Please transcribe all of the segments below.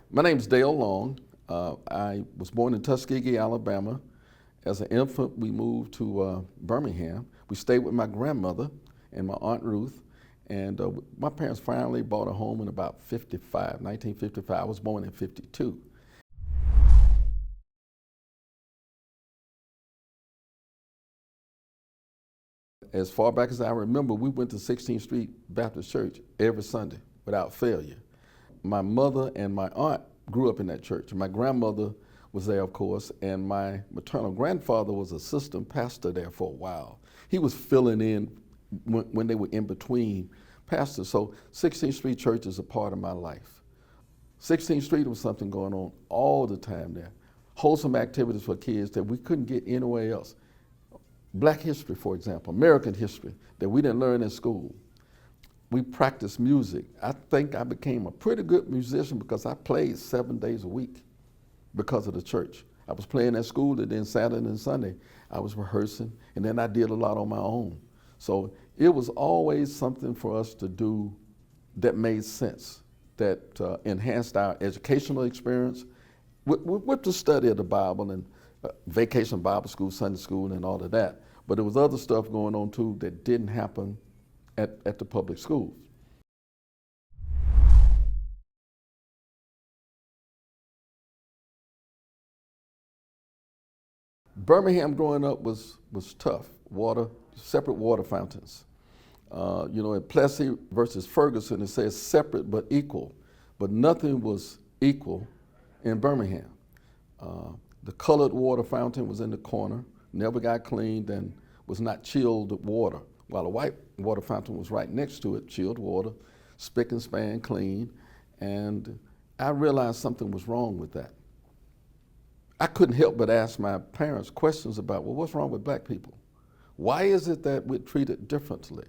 My name's Dale Long. I was born in Tuskegee, Alabama. As an infant, we moved to Birmingham. We stayed with my grandmother and my Aunt Ruth. And my parents finally bought a home in about 1955. I was born in 52. As far back as I remember, we went to 16th Street Baptist Church every Sunday without failure. My mother and my aunt grew up in that church. My grandmother was there, of course, and my maternal grandfather was assistant pastor there for a while. He was filling in when they were in between pastors. So 16th Street Church is a part of my life. 16th Street was something going on all the time there. Wholesome activities for kids that we couldn't get anywhere else. Black history, for example, American history that we didn't learn in school. We practiced music. I think I became a pretty good musician because I played 7 days a week because of the church. I was playing at school, and then Saturday and Sunday I was rehearsing, and then I did a lot on my own. So it was always something for us to do that made sense, that enhanced our educational experience with the study of the Bible and vacation Bible school, Sunday school, and all of that. But there was other stuff going on too that didn't happen at the public schools. Birmingham growing up was tough. Separate water fountains. In Plessy versus Ferguson, it says separate but equal, but nothing was equal in Birmingham. The colored water fountain was in the corner, never got cleaned, and was not chilled water, while the white water fountain was right next to it, chilled water, spick and span clean, and I realized something was wrong with that. I couldn't help but ask my parents questions about, well, what's wrong with black people? Why is it that we're treated differently?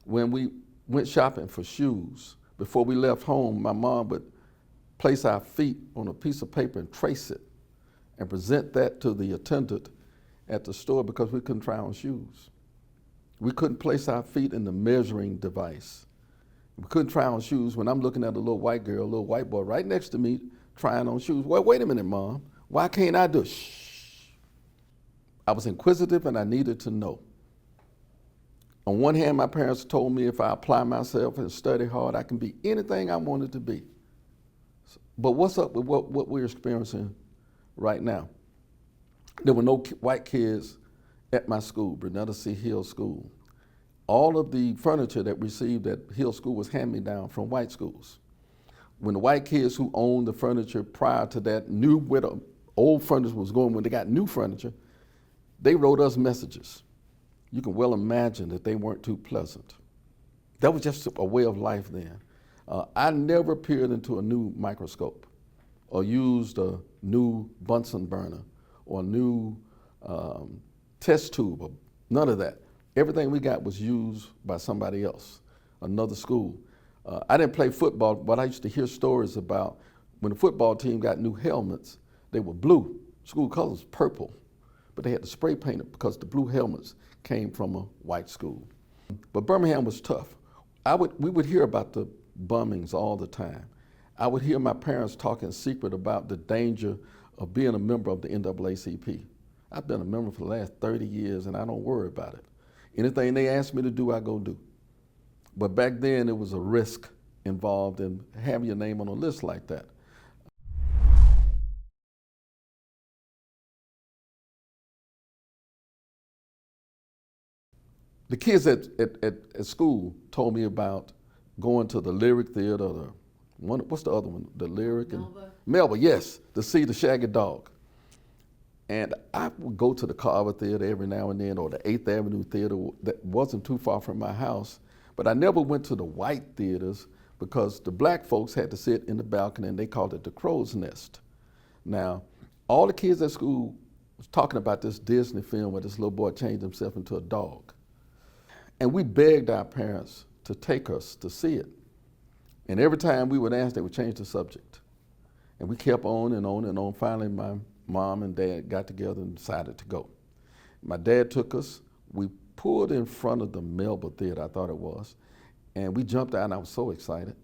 When we went shopping for shoes, before we left home, my mom would place our feet on a piece of paper and trace it and present that to the attendant at the store because we couldn't try on shoes. We couldn't place our feet in the measuring device. We couldn't try on shoes when I'm looking at a little white girl, a little white boy right next to me trying on shoes. Well, wait a minute, Mom. Why can't I do it? Shh. I was inquisitive and I needed to know. On one hand, my parents told me if I apply myself and study hard, I can be anything I wanted to be. But what's up with what we're experiencing right now? There were no white kids at my school, Bernetta C. Hill School. All of the furniture that we received at Hill School was hand-me-down from white schools. When the white kids who owned the furniture prior to that knew where the old furniture was going, when they got new furniture, they wrote us messages. You can well imagine that they weren't too pleasant. That was just a way of life then. I never peered into a new microscope or used a new Bunsen burner or a new test tube, or none of that. Everything we got was used by somebody else, another school. I didn't play football, but I used to hear stories about when the football team got new helmets, they were blue. School colors was purple, but they had to spray paint it because the blue helmets came from a white school. But Birmingham was tough. We would hear about the bombings all the time. I would hear my parents talk in secret about the danger of being a member of the NAACP. I've been a member for the last 30 years and I don't worry about it. Anything they ask me to do, I go do. But back then it was a risk involved in having your name on a list like that. The kids at school told me about going to the Lyric Theater, what's the other one? The Lyric and Melba, yes, to see the Shaggy Dog. And I would go to the Carver Theater every now and then, or the 8th Avenue Theater that wasn't too far from my house. But I never went to the white theaters because the black folks had to sit in the balcony and they called it the crow's nest. Now, all the kids at school was talking about this Disney film where this little boy changed himself into a dog. And we begged our parents to take us to see it. And every time we would ask, they would change the subject. And we kept on and on and on. Finally, my mom and dad got together and decided to go. My dad took us. We pulled in front of the Melba Theater, I thought it was, and we jumped out and I was so excited.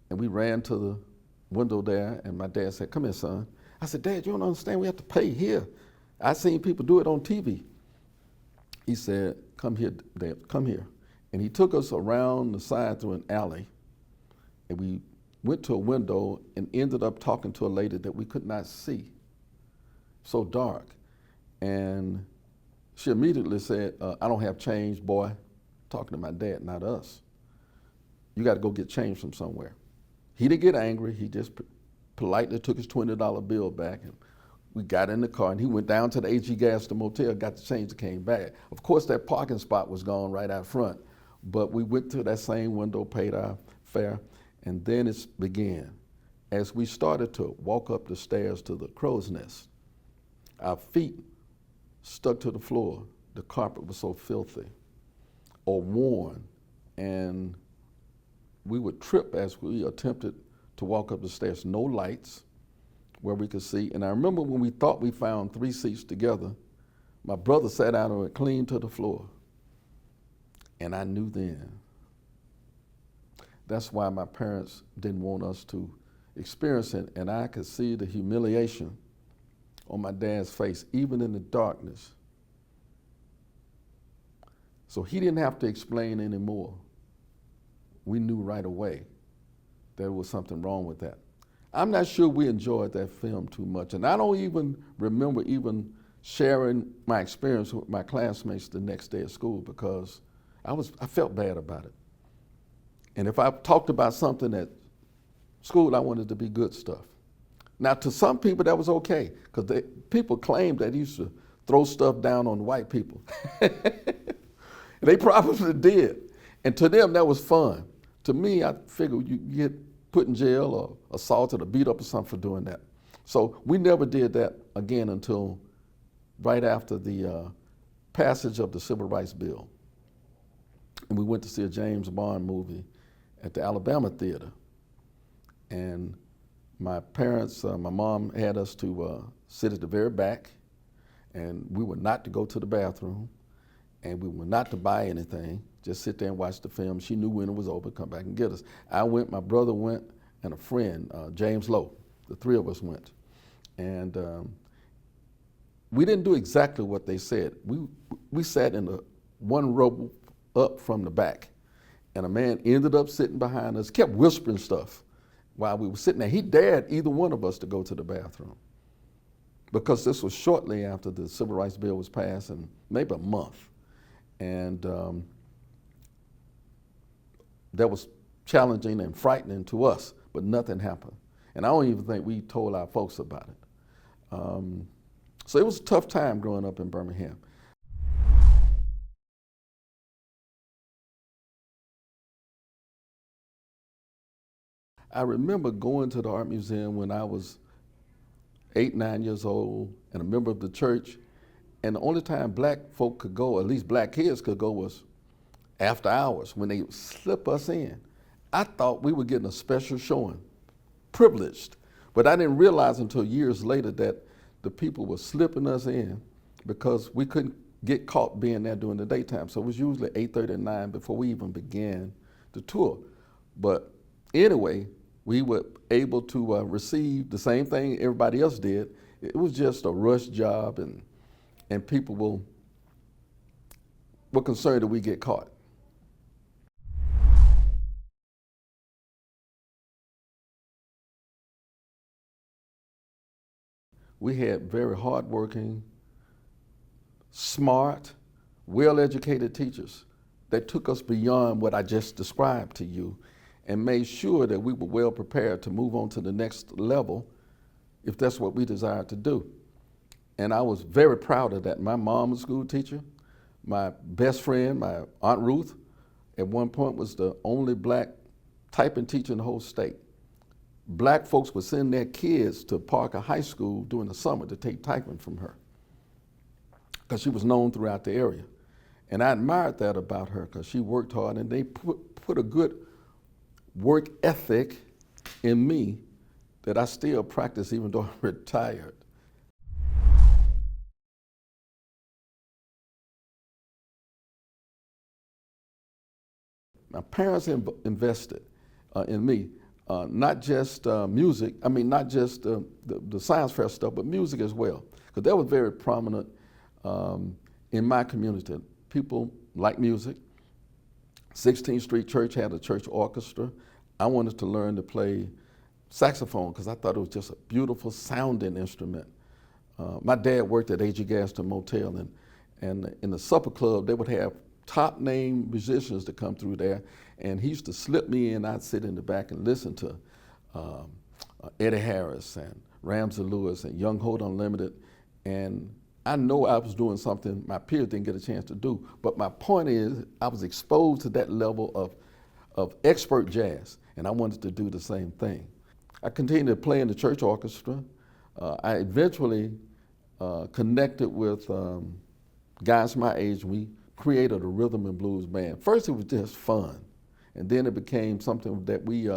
And we ran to window there, and my dad said, "Come here, son." I said, "Dad, you don't understand, we have to pay here. I seen people do it on TV." He said, "Come here, Dad, come here." And he took us around the side through an alley, and we went to a window and ended up talking to a lady that we could not see, so dark. And she immediately said, "I don't have change, boy," talking to my dad, not us. "You got to go get change from somewhere." He didn't get angry. He just politely took his $20 bill back, and we got in the car, and he went down to the AG Gas, the motel, got the change, and came back. Of course, that parking spot was gone right out front, but we went to that same window, paid our fare, and then it began. As we started to walk up the stairs to the crow's nest, our feet stuck to the floor. The carpet was so filthy or worn, and we would trip as we attempted to walk up the stairs. No lights where we could see. And I remember when we thought we found 3 seats together, my brother sat down and went clean to the floor. And I knew then. That's why my parents didn't want us to experience it, and I could see the humiliation on my dad's face, even in the darkness. So he didn't have to explain anymore. We knew right away there was something wrong with that. I'm not sure we enjoyed that film too much, and I don't even remember even sharing my experience with my classmates the next day at school because I felt bad about it. And if I talked about something at school, I wanted it to be good stuff. Now, to some people, that was okay, because people claimed that he used to throw stuff down on white people. They probably did. And to them, that was fun. To me, I figured you get put in jail or assaulted or beat up or something for doing that. So we never did that again until right after the passage of the Civil Rights Bill. And we went to see a James Bond movie at the Alabama Theater. And my parents, my mom had us to sit at the very back, and we were not to go to the bathroom, and we were not to buy anything, just sit there and watch the film. She knew when it was over, come back and get us. I went, my brother went, and a friend, James Lowe. The 3 of us went. And we didn't do exactly what they said. We sat in the one row up from the back, and a man ended up sitting behind us, kept whispering stuff while we were sitting there. He dared either one of us to go to the bathroom, because this was shortly after the Civil Rights Bill was passed, and maybe a month. And that was challenging and frightening to us, but nothing happened. And I don't even think we told our folks about it. So it was a tough time growing up in Birmingham. I remember going to the art museum when I was 8, 9 years old and a member of the church, and the only time black folk could go, at least black kids could go, was after hours when they slip us in. I thought we were getting a special showing, privileged, but I didn't realize until years later that the people were slipping us in because we couldn't get caught being there during the daytime. So it was usually 8:30 and 9 before we even began the tour. But anyway, we were able to receive the same thing everybody else did. It was just a rush job, and people were concerned that we get caught. We had very hardworking, smart, well-educated teachers that took us beyond what I just described to you and made sure that we were well prepared to move on to the next level if that's what we desired to do. And I was very proud of that. My mom was a school teacher. My best friend, my Aunt Ruth, at one point was the only black typing teacher in the whole state. Black folks would send their kids to Parker High School during the summer to take typing from her because she was known throughout the area. And I admired that about her because she worked hard, and they put a good work ethic in me that I still practice even though I'm retired. My parents invested in me. not just music, I mean, not just the science fair stuff, but music as well. Because that was very prominent in my community. People like music. 16th Street Church had a church orchestra. I wanted to learn to play saxophone because I thought it was just a beautiful sounding instrument. My dad worked at A.G. Gaston Motel, and in the supper club, they would have top name musicians to come through there, and he used to slip me in. I'd sit in the back and listen to Eddie Harris and Ramsey Lewis and Young Holt Unlimited, and I know I was doing something my peers didn't get a chance to do, but my point is I was exposed to that level of expert jazz, and I wanted to do the same thing. I continued to play in the church orchestra. I eventually connected with guys my age. We created a rhythm and blues band. First it was just fun, and then it became something that we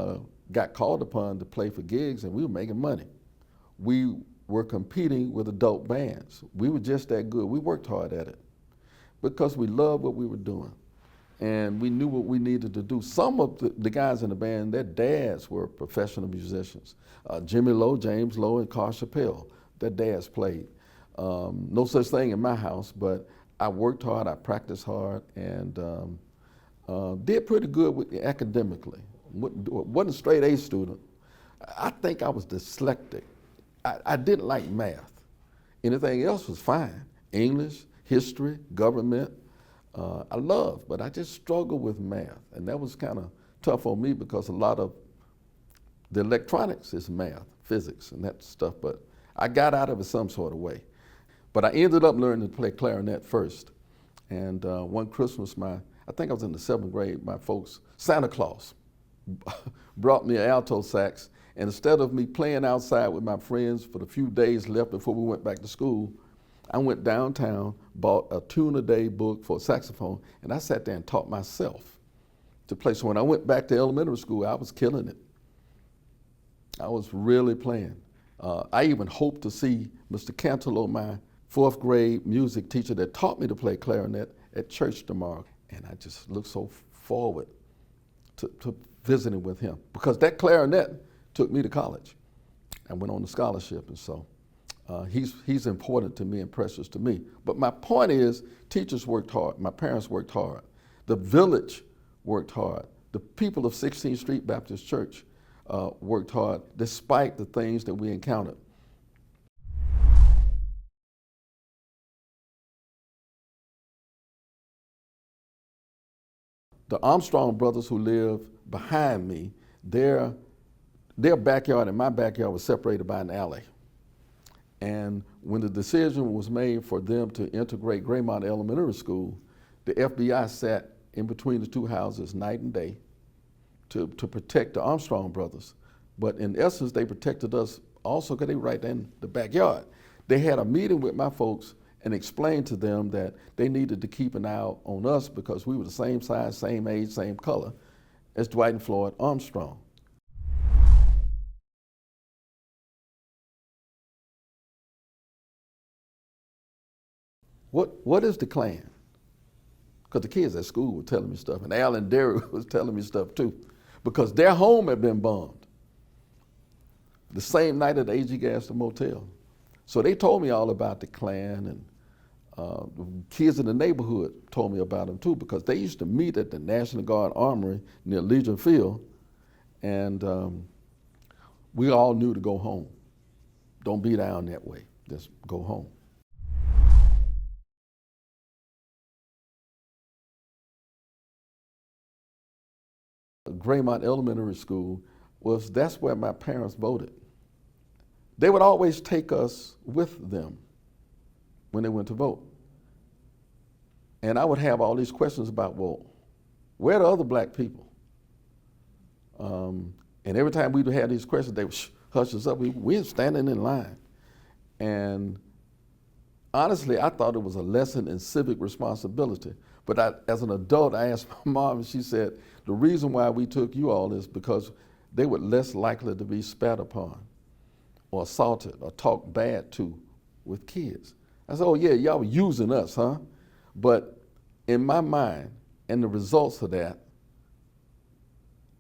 got called upon to play for gigs, and we were making money. We were competing with adult bands. We were just that good. We worked hard at it because we loved what we were doing, and we knew what we needed to do. Some of the guys in the band, their dads were professional musicians. Jimmy Lowe, James Lowe, and Carl Chappelle, their dads played. No such thing in my house, but I worked hard, I practiced hard, and did pretty good academically. Wasn't a straight A student. I think I was dyslexic. I didn't like math. Anything else was fine. English, history, government, I loved, but I just struggled with math. And that was kind of tough on me because a lot of the electronics is math, physics, and that stuff, but I got out of it some sort of way. But I ended up learning to play clarinet first. And one Christmas, I think I was in the 7th grade, my folks, Santa Claus, brought me an alto sax, and instead of me playing outside with my friends for the few days left before we went back to school, I went downtown, bought a tune-a-day book for a saxophone, and I sat there and taught myself to play. So when I went back to elementary school, I was killing it. I was really playing. I even hoped to see Mr. Cantelo, my 4th grade music teacher that taught me to play clarinet, at church tomorrow. And I just looked so forward to visiting with him because that clarinet took me to college. I went on a scholarship, and so he's important to me and precious to me. But my point is, teachers worked hard. My parents worked hard. The village worked hard. The people of 16th Street Baptist Church worked hard despite the things that we encountered. The Armstrong brothers who live behind me, their backyard and my backyard was separated by an alley. And when the decision was made for them to integrate Graymont Elementary School, the FBI sat in between the two houses night and day to protect the Armstrong brothers. But in essence, they protected us also because they were right in the backyard. They had a meeting with my folks and explained to them that they needed to keep an eye out on us because we were the same size, same age, same color as Dwight and Floyd Armstrong. What is the Klan? Because the kids at school were telling me stuff, and Al and Derek was telling me stuff too, because their home had been bombed the same night at the A.G. Gaston Motel. So they told me all about the Klan, and the kids in the neighborhood told me about them too, because they used to meet at the National Guard Armory near Legion Field, and we all knew to go home. Don't be down that way, just go home. Graymont Elementary School that's where my parents voted. They would always take us with them when they went to vote. And I would have all these questions about, well, where are the other black people? And every time we would have these questions, they would hush us up. We were standing in line. And honestly, I thought it was a lesson in civic responsibility. But as an adult, I asked my mom, and she said, the reason why we took you all is because they were less likely to be spat upon or assaulted or talked bad to with kids. I said, oh yeah, y'all were using us, huh? But in my mind, and the results of that,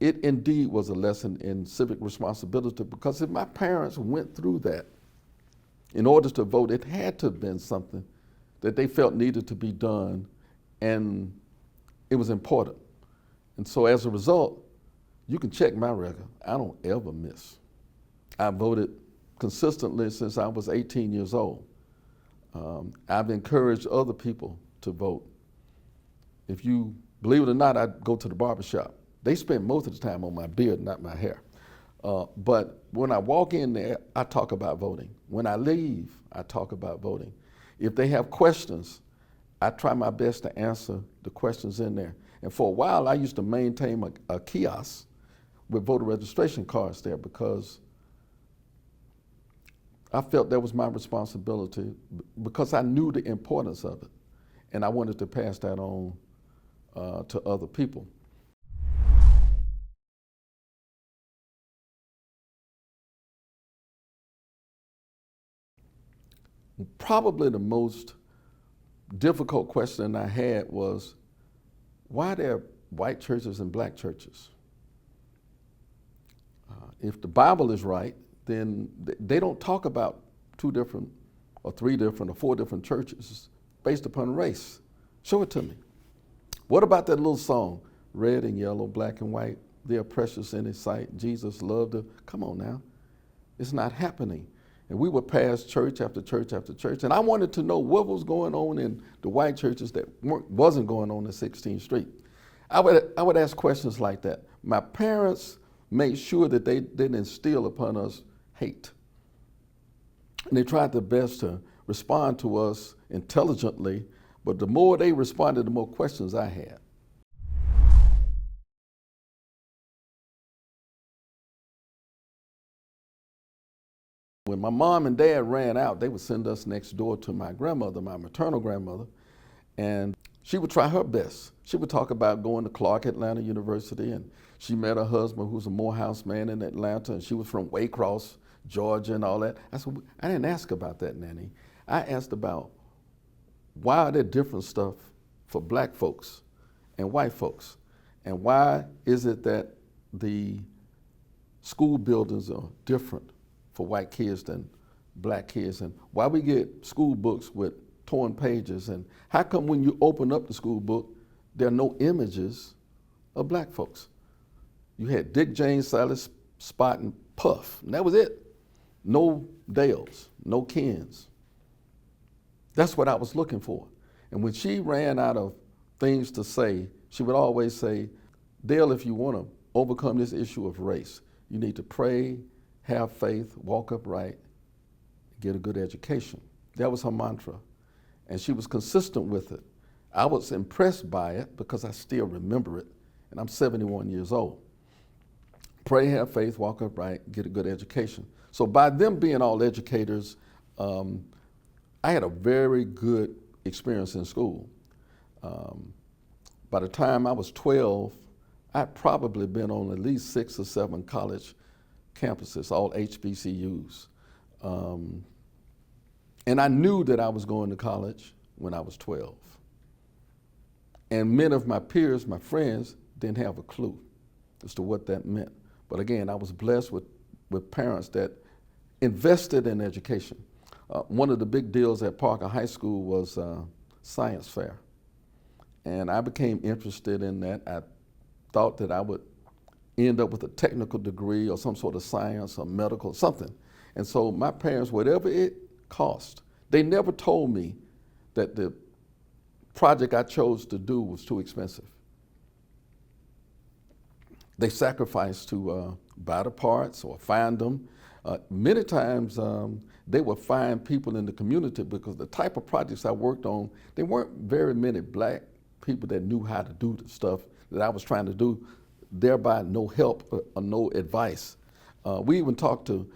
it indeed was a lesson in civic responsibility, because if my parents went through that in order to vote, it had to have been something that they felt needed to be done, and it was important. And so as a result, you can check my record. I don't ever miss. I voted consistently since I was 18 years old. I've encouraged other people to vote. If you believe it or not, I go to the barbershop. They spend most of the time on my beard, not my hair. But when I walk in there, I talk about voting. When I leave, I talk about voting. If they have questions, I try my best to answer the questions in there. And for a while, I used to maintain a kiosk with voter registration cards there, because I felt that was my responsibility, because I knew the importance of it, and I wanted to pass that on to other people. Probably the most difficult question I had was, why are there white churches and black churches? If the Bible is right, then they don't talk about 2 different or 3 different or 4 different churches based upon race. Show it to me. What about that little song, red and yellow, black and white, they are precious in his sight, Jesus loved them? Come on now, it's not happening. And we would pass church after church after church, and I wanted to know what was going on in the white churches that wasn't going on in 16th Street. I would ask questions like that. My parents made sure that they didn't instill upon us hate. And they tried their best to respond to us intelligently, but the more they responded, the more questions I had. When my mom and dad ran out, they would send us next door to my grandmother, my maternal grandmother, and she would try her best. She would talk about going to Clark Atlanta University, and she met her husband who's a Morehouse man in Atlanta, and she was from Waycross, Georgia, and all that. I said, I didn't ask about that, Nanny. I asked about, why are there different stuff for black folks and white folks? And why is it that the school buildings are different for white kids than black kids? And why we get school books with torn pages? And how come when you open up the school book, there are no images of black folks? You had Dick, Jane, Sally, Spot, and Puff, and that was it. No Dales, no Kens. That's what I was looking for. And when she ran out of things to say, she would always say, Dale, if you want to overcome this issue of race, you need to pray, have faith, walk upright, get a good education. That was her mantra. And she was consistent with it. I was impressed by it because I still remember it, and I'm 71 years old. Pray, have faith, walk upright, get a good education. So by them being all educators, I had a very good experience in school. By the time I was 12, I'd probably been on at least 6 or 7 college campuses, all HBCUs. And I knew that I was going to college when I was 12. And many of my peers, my friends, didn't have a clue as to what that meant. But again, I was blessed with parents that invested in education. One of the big deals at Parker High School was science fair. And I became interested in that. I thought that I would end up with a technical degree or some sort of science or medical, something. And so my parents, whatever it cost, they never told me that the project I chose to do was too expensive. They sacrificed to buy the parts or find them. Many times they would find people in the community, because the type of projects I worked on, there weren't very many black people that knew how to do the stuff that I was trying to do, thereby no help or no advice. We even talked to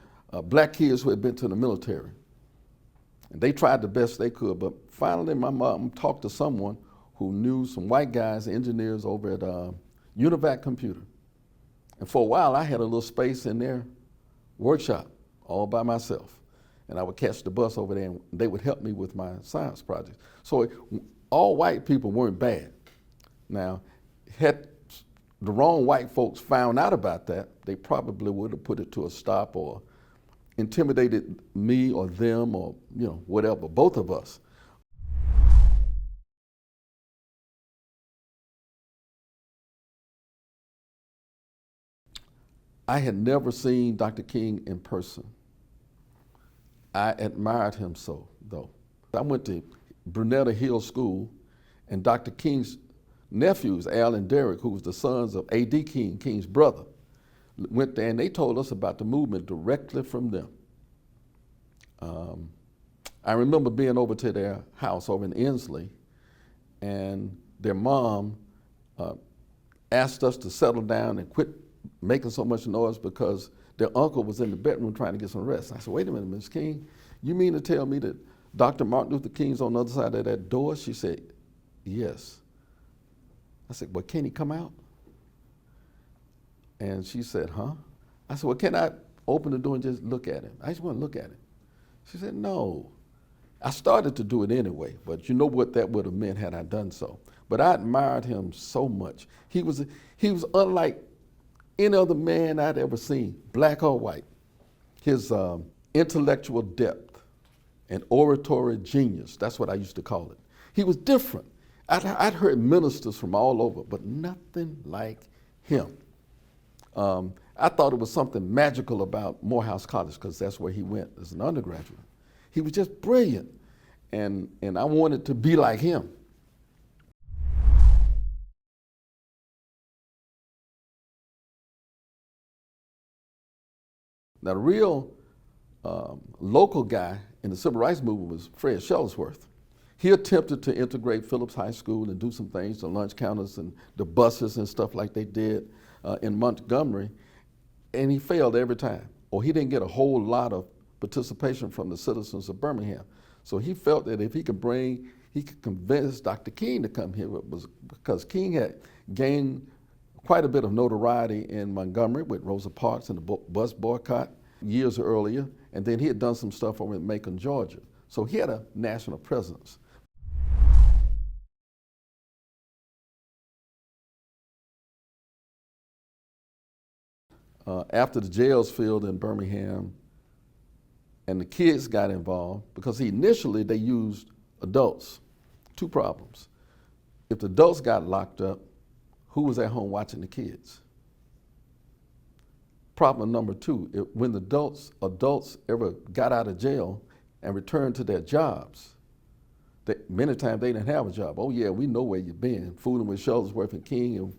black kids who had been to the military. And they tried the best they could, but finally my mom talked to someone who knew some white guys, engineers over at Univac Computer. And for a while I had a little space in their workshop all by myself. And I would catch the bus over there and they would help me with my science projects. So all white people weren't bad. Now, had the wrong white folks found out about that, they probably would have put it to a stop or intimidated me or them or, whatever, both of us. I had never seen Dr. King in person. I admired him so, though. I went to Brunetta Hill School, and Dr. King's nephews, Al and Derek, who was the sons of A.D. King, King's brother, went there, and they told us about the movement directly from them. I remember being over to their house over in Inslee, and their mom asked us to settle down and quit making so much noise because their uncle was in the bedroom trying to get some rest. I said, wait a minute, Ms. King, you mean to tell me that Dr. Martin Luther King's on the other side of that door? She said, yes. I said, well, can he come out? And she said, huh? I said, well, can I open the door and just look at him? I just want to look at him. She said, no. I started to do it anyway, but you know what that would have meant had I done so. But I admired him so much. He was unlike any other man I'd ever seen, black or white. His intellectual depth and oratory genius, that's what I used to call it. He was different. I'd heard ministers from all over, but nothing like him. I thought it was something magical about Morehouse College because that's where he went as an undergraduate. He was just brilliant, and I wanted to be like him. Now, the real local guy in the civil rights movement was Fred Shuttlesworth. He attempted to integrate Phillips High School and do some things, the lunch counters and the buses and stuff like they did in Montgomery, and he failed every time. Or he didn't get a whole lot of participation from the citizens of Birmingham. So he felt that if he could convince Dr. King to come here, because King had gained quite a bit of notoriety in Montgomery with Rosa Parks and the bus boycott years earlier, and then he had done some stuff over in Macon, Georgia. So he had a national presence. After the jails filled in Birmingham and the kids got involved, because initially they used adults, two problems. If the adults got locked up, who was at home watching the kids? Problem number two, when the adults ever got out of jail and returned to their jobs, many times they didn't have a job. Oh yeah, we know where you've been, fooling with Shuttlesworth and King, and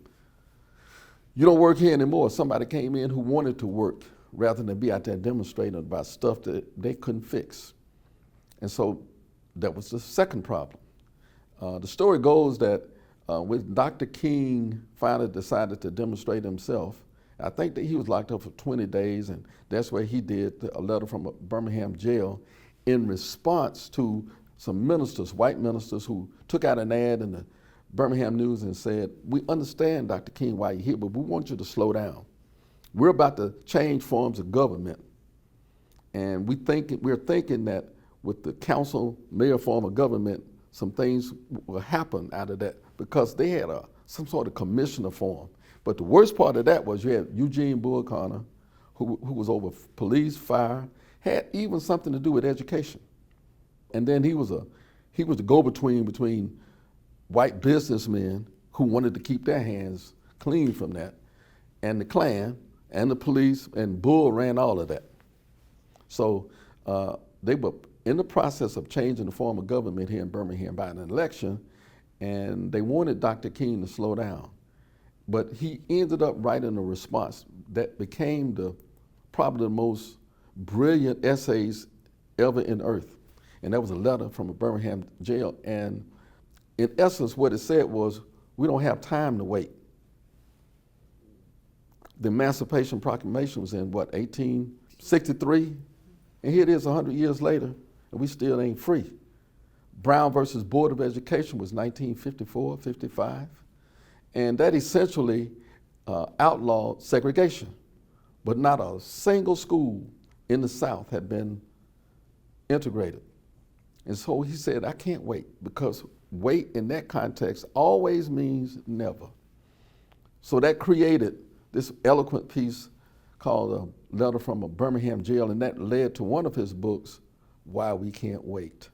you don't work here anymore. Somebody came in who wanted to work rather than be out there demonstrating about stuff that they couldn't fix. And so that was the second problem. The story goes that when Dr. King finally decided to demonstrate himself, I think that he was locked up for 20 days, and that's where he did a letter from a Birmingham jail in response to some ministers, white ministers, who took out an ad in the Birmingham News and said, we understand, Dr. King, why you're here, but we want you to slow down. We're about to change forms of government, and we're thinking that with the council mayor form of government, some things will happen out of that, because they had some sort of commissioner form. But the worst part of that was you had Eugene Bull Connor, who was over police, fire, had even something to do with education. And then he was the go-between between white businessmen who wanted to keep their hands clean from that, and the Klan and the police, and Bull ran all of that. So they were in the process of changing the form of government here in Birmingham by an election, and they wanted Dr. King to slow down. But he ended up writing a response that became probably the most brilliant essays ever in Earth. And that was a letter from a Birmingham jail. And in essence, what it said was, we don't have time to wait. The Emancipation Proclamation was in, 1863? And here it is 100 years later, and we still ain't free. Brown versus Board of Education was 1954, 55. And that essentially outlawed segregation. But not a single school in the South had been integrated. And so he said, I can't wait, because wait in that context always means never. So that created this eloquent piece called A Letter from a Birmingham Jail, and that led to one of his books, Why We Can't Wait.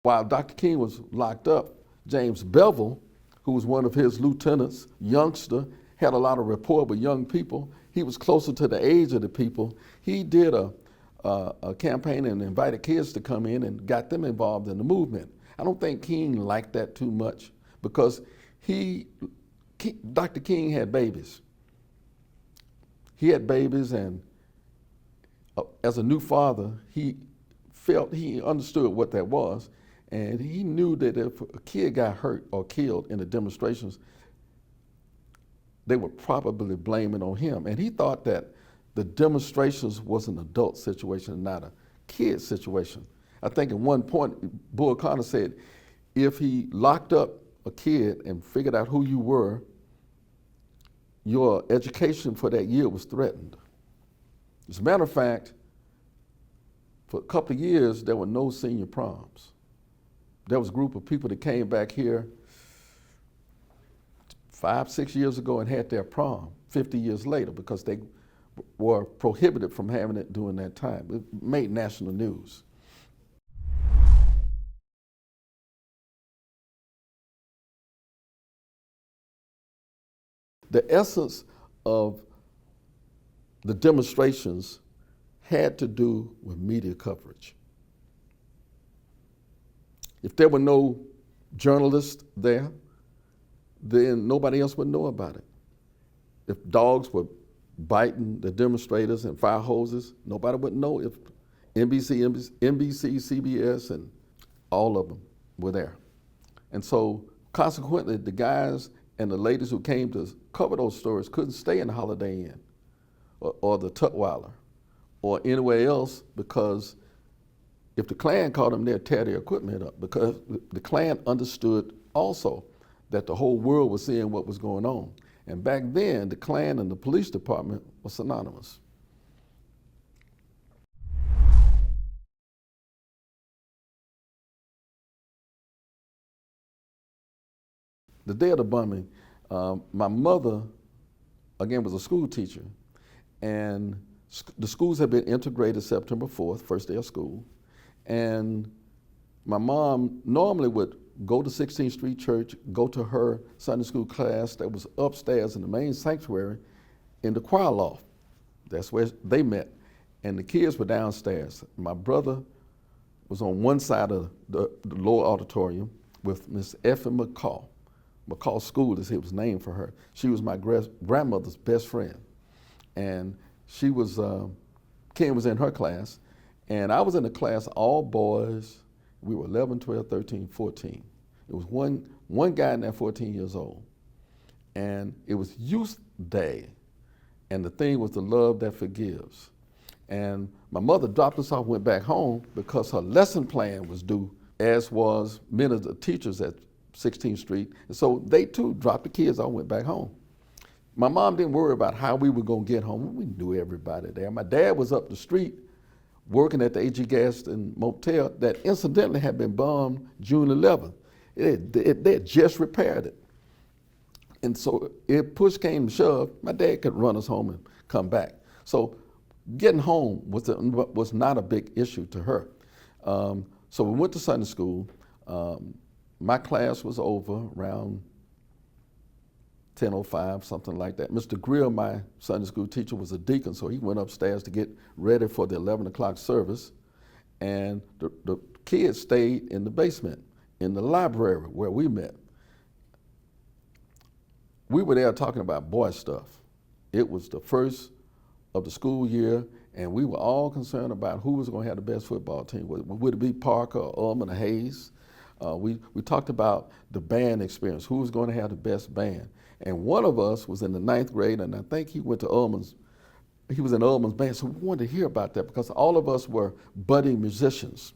While Dr. King was locked up, James Bevel, who was one of his lieutenants, youngster, had a lot of rapport with young people. He was closer to the age of the people. He did a campaign and invited kids to come in and got them involved in the movement. I don't think King liked that too much because Dr. King had babies. He had babies, and as a new father, he understood what that was. And he knew that if a kid got hurt or killed in the demonstrations, they would probably blame it on him. And he thought that the demonstrations was an adult situation, not a kid situation. I think at one point, Bull Connor said, if he locked up a kid and figured out who you were, your education for that year was threatened. As a matter of fact, for a couple of years, there were no senior proms. There was a group of people that came back here 5, 6 years ago and had their prom 50 years later because they were prohibited from having it during that time. It made national news. The essence of the demonstrations had to do with media coverage. If there were no journalists there, then nobody else would know about it. If dogs were biting the demonstrators and fire hoses, nobody would know. If NBC, CBS, and all of them were there. And so consequently, the guys and the ladies who came to cover those stories couldn't stay in the Holiday Inn or the Tutwiler or anywhere else, because if the Klan caught them, they'd tear their equipment up, because the Klan understood also that the whole world was seeing what was going on. And back then, the Klan and the police department were synonymous. The day of the bombing, my mother, again, was a school teacher, and the schools had been integrated September 4th, first day of school. And my mom normally would go to 16th Street Church, go to her Sunday school class that was upstairs in the main sanctuary in the choir loft. That's where they met. And the kids were downstairs. My brother was on one side of the lower auditorium with Miss Effie McCall. McCall School, as it was named for her. She was my grandmother's best friend. And she was, Ken was in her class, and I was in a class, all boys. We were 11, 12, 13, 14. It was one guy in there 14 years old. And it was Youth Day, and the theme was the love that forgives. And my mother dropped us off, went back home because her lesson plan was due, as was many of the teachers at 16th Street. And so they too dropped the kids off, went back home. My mom didn't worry about how we were gonna get home. We knew everybody there. My dad was up the street working at the A.G. Gaston Motel that incidentally had been bombed June 11th. They had just repaired it. And so if push came to shove, my dad could run us home and come back. So getting home was not a big issue to her. So we went to Sunday school. My class was over around 10:05, something like that. Mr. Greer, my Sunday school teacher, was a deacon, so he went upstairs to get ready for the 11 o'clock service. And the kids stayed in the basement, in the library where we met. We were there talking about boy stuff. It was the first of the school year, and we were all concerned about who was going to have the best football team. Would it be Parker or Ullman or Hayes? We talked about the band experience, who was going to have the best band. And one of us was in the 9th grade, and I think he was in Ullman's band, so we wanted to hear about that because all of us were budding musicians.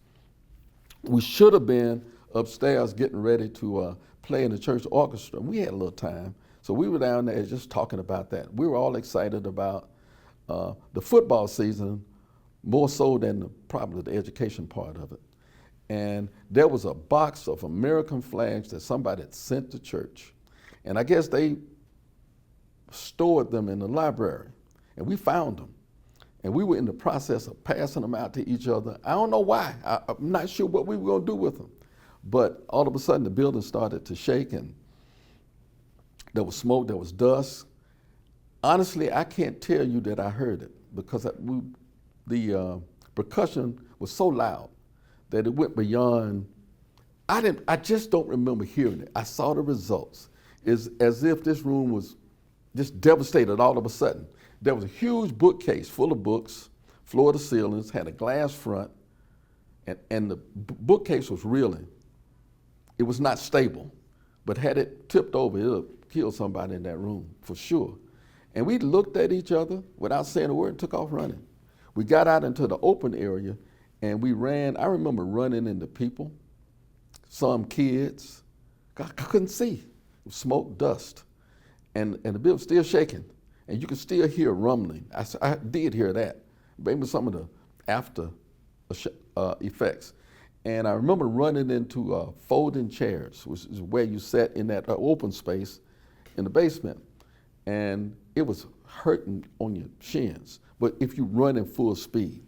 We should have been upstairs getting ready to play in the church orchestra. We had a little time, so we were down there just talking about that. We were all excited about the football season more so than probably the education part of it. And there was a box of American flags that somebody had sent to church. And I guess they stored them in the library. And we found them. And we were in the process of passing them out to each other. I don't know why. I'm not sure what we were going to do with them. But all of a sudden, the building started to shake, and there was smoke, there was dust. Honestly, I can't tell you that I heard it, because the percussion was so loud that it went beyond. I just don't remember hearing it. I saw the results. It's as if this room was just devastated all of a sudden. There was a huge bookcase full of books, floor to ceilings, had a glass front, and the bookcase was reeling. It was not stable, but had it tipped over, it would have killed somebody in that room, for sure. And we looked at each other without saying a word and took off running. We got out into the open area, and we ran. I remember running into people, some kids. I couldn't see. Smoke, dust. And the building was still shaking. And you could still hear rumbling. I did hear that. Maybe some of the after effects. And I remember running into folding chairs, which is where you sat in that open space in the basement. And it was hurting on your shins, but if you run in full speed.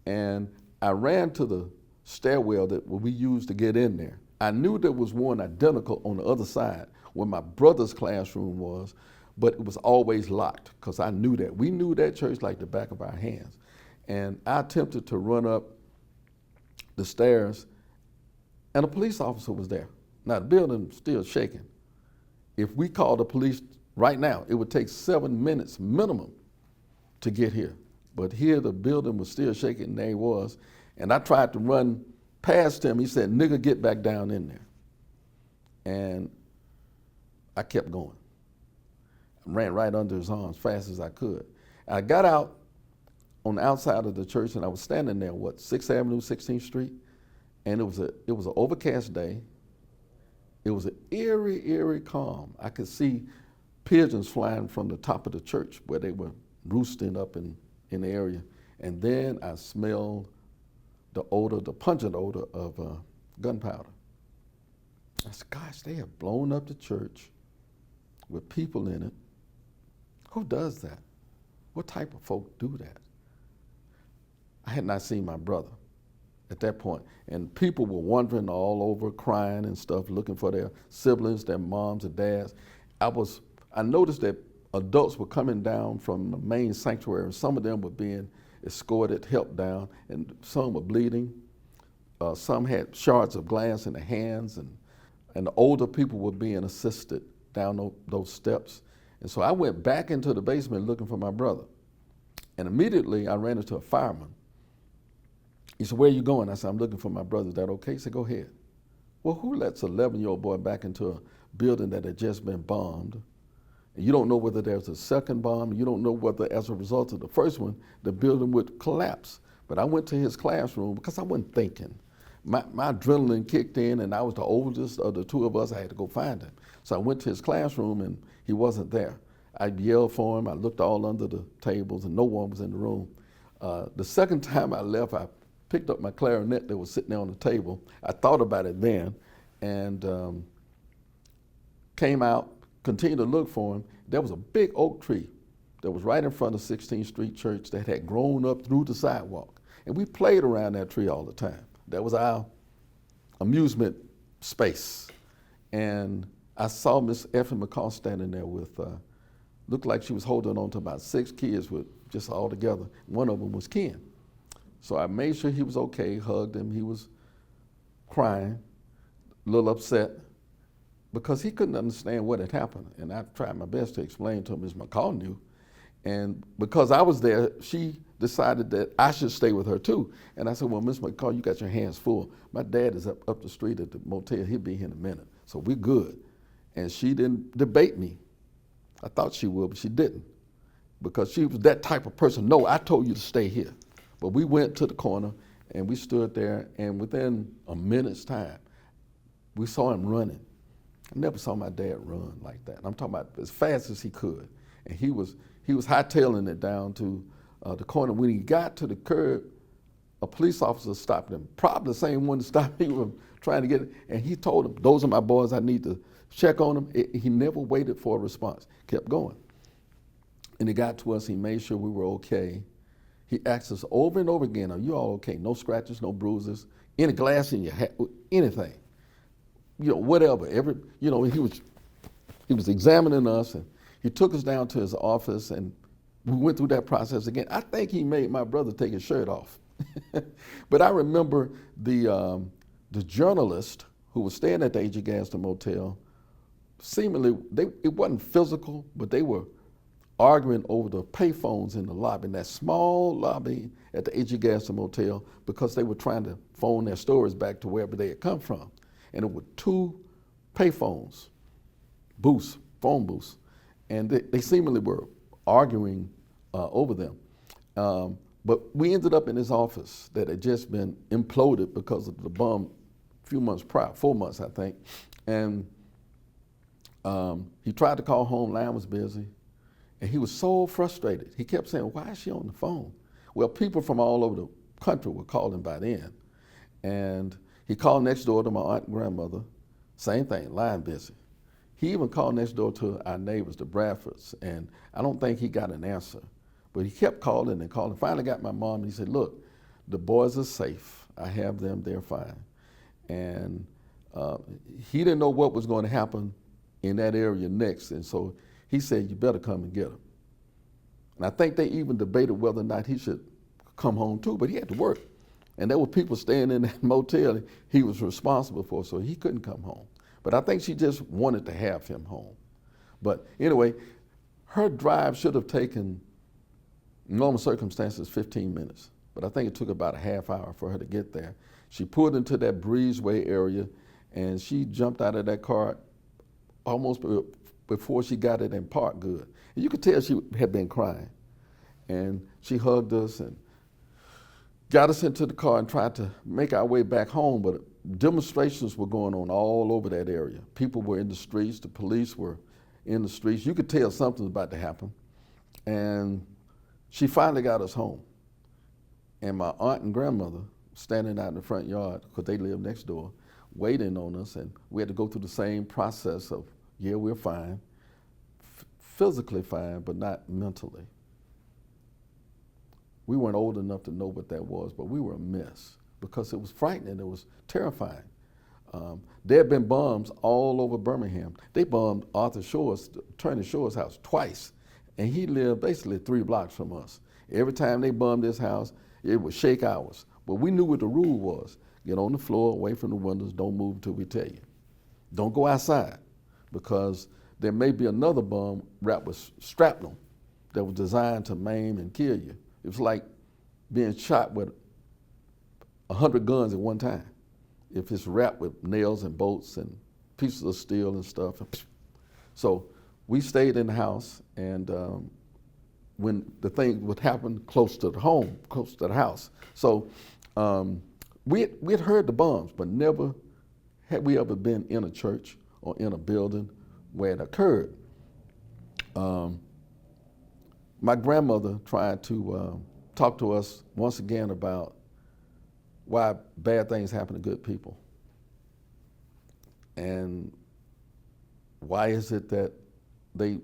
And I ran to the stairwell that we used to get in there. I knew there was one identical on the other side where my brother's classroom was, but it was always locked, because I knew that. We knew that church like the back of our hands. And I attempted to run up the stairs, and a police officer was there. Now, the building was still shaking. If we called the police right now, it would take 7 minutes minimum to get here. But here the building was still shaking, and there he was. And I tried to run past him. He said, "Nigga, get back down in there." And I kept going. I ran right under his arm as fast as I could. I got out on the outside of the church, and I was standing there, 6th Avenue, 16th Street, and it was an overcast day. It was an eerie calm. I could see pigeons flying from the top of the church where they were roosting up in the area. And then I smelled the pungent odor of gunpowder. I said, gosh, they have blown up the church with people in it. Who does that? What type of folk do that? I had not seen my brother at that point. And people were wandering all over, crying and stuff, looking for their siblings, their moms and dads. I noticed that adults were coming down from the main sanctuary, and some of them were being escorted, helped down, and some were bleeding. Some had shards of glass in their hands, and the older people were being assisted down those steps. And so I went back into the basement looking for my brother. And immediately I ran into a fireman. He said, "Where are you going?" I said, "I'm looking for my brother." "Is that okay?" He said, "Go ahead." Well, who lets an 11-year-old boy back into a building that had just been bombed? And you don't know whether there's a second bomb. You don't know whether, as a result of the first one, the building would collapse. But I went to his classroom because I wasn't thinking. My adrenaline kicked in, and I was the oldest of the two of us. I had to go find him. So I went to his classroom, and he wasn't there. I yelled for him. I looked all under the tables, and no one was in the room. The second time I left, I picked up my clarinet that was sitting there on the table. I thought about it then, and came out, continued to look for him. There was a big oak tree that was right in front of 16th Street Church that had grown up through the sidewalk. And we played around that tree all the time. That was our amusement space. And I saw Miss Effie McCall standing there with, looked like she was holding on to about 6 kids with just all together. One of them was Ken. So I made sure he was okay, hugged him. He was crying, a little upset, because he couldn't understand what had happened. And I tried my best to explain to him. Miss McCall knew. And because I was there, she decided that I should stay with her too. And I said, "Well, Miss McCall, you got your hands full. My dad is up the street at the motel. He'll be here in a minute. So we're good." And she didn't debate me. I thought she would, but she didn't. Because she was that type of person. "No, I told you to stay here." But we went to the corner, and we stood there, and within a minute's time, we saw him running. I never saw my dad run like that. I'm talking about as fast as he could. And he was hightailing it down to the corner. When he got to the curb, a police officer stopped him, probably the same one that stopped me from trying to get it, and he told him, those are my boys, I need to check on them. He never waited for a response, kept going. And he got to us, he made sure we were okay. He asked us over and over again, are you all okay? No scratches, no bruises, any glass in your hat, anything. Whatever, he was examining us, and he took us down to his office, and we went through that process again. I think he made my brother take his shirt off. But I remember the journalist who was staying at the A.G. Gaston Motel, seemingly, it wasn't physical, but they were arguing over the payphones in the lobby, in that small lobby at the A.G. Gaston Motel, because they were trying to phone their stories back to wherever they had come from. And it were 2 payphones, phone booths, and they seemingly were arguing over them. But we ended up in his office that had just been imploded because of the bomb a few months prior, 4 months, I think. And he tried to call home, line was busy. And he was so frustrated. He kept saying, why is she on the phone? Well, people from all over the country were calling by then. And he called next door to my aunt and grandmother, same thing, line busy. He even called next door to our neighbors, the Bradfords, and I don't think he got an answer. But he kept calling and calling. Finally got my mom, and he said, look, the boys are safe. I have them, they're fine. And he didn't know what was going to happen in that area next, and so he said, you better come and get them. And I think they even debated whether or not he should come home too, but he had to work. And there were people staying in that motel he was responsible for, so he couldn't come home. But I think she just wanted to have him home. But anyway, her drive should have taken, in normal circumstances, 15 minutes. But I think it took about a half hour for her to get there. She pulled into that breezeway area, and she jumped out of that car almost before she got it in park good. And you could tell she had been crying. And she hugged us and got us into the car and tried to make our way back home, but demonstrations were going on all over that area. People were in the streets, the police were in the streets. You could tell something was about to happen. And she finally got us home. And my aunt and grandmother standing out in the front yard, because they lived next door, waiting on us, and we had to go through the same process of, yeah, we're fine, physically fine, but not mentally. We weren't old enough to know what that was, but we were a mess because it was frightening, it was terrifying. There had been bombs all over Birmingham. They bombed Arthur Shore's, Attorney Shore's house twice, and he lived basically 3 blocks from us. Every time they bombed his house, it would shake ours. But we knew what the rule was. Get on the floor, away from the windows, don't move until we tell you. Don't go outside, because there may be another bomb wrapped with shrapnel that was designed to maim and kill you. It was like being shot with 100 guns at one time. If it's wrapped with nails and bolts and pieces of steel and stuff. So we stayed in the house, and when the thing would happen close to the home, close to the house. So we had heard the bombs, but never had we ever been in a church or in a building where it occurred. My grandmother tried to talk to us once again about why bad things happen to good people. And why is it that they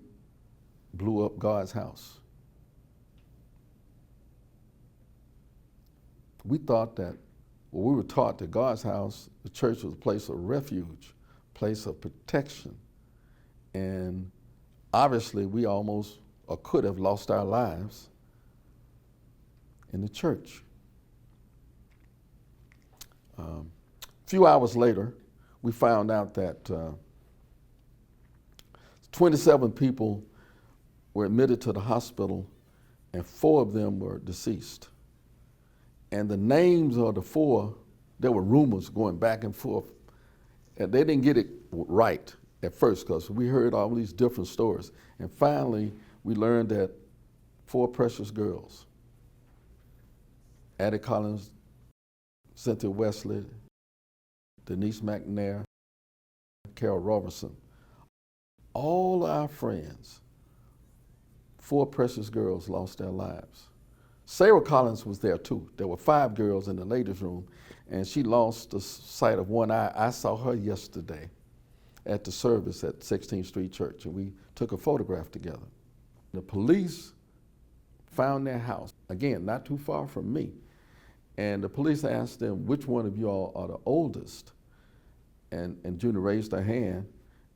blew up God's house? We thought that, well, we were taught that God's house, the church, was a place of refuge, place of protection. And obviously we almost or could have lost our lives in the church. A few hours later, we found out that 27 people were admitted to the hospital, and 4 of them were deceased. And the names of the 4, there were rumors going back and forth, and they didn't get it right at first because we heard all these different stories. And finally, we learned that 4 precious girls, Addie Collins, Cynthia Wesley, Denise McNair, Carol Robertson, all our friends, 4 precious girls lost their lives Sarah Collins was there too. There were 5 girls in the ladies' room, and she lost the sight of one eye. I saw her yesterday at the service at 16th Street Church, and we took a photograph together. The police found their house, again, not too far from me, and the police asked them, which one of you all are the oldest? And Junior raised her hand,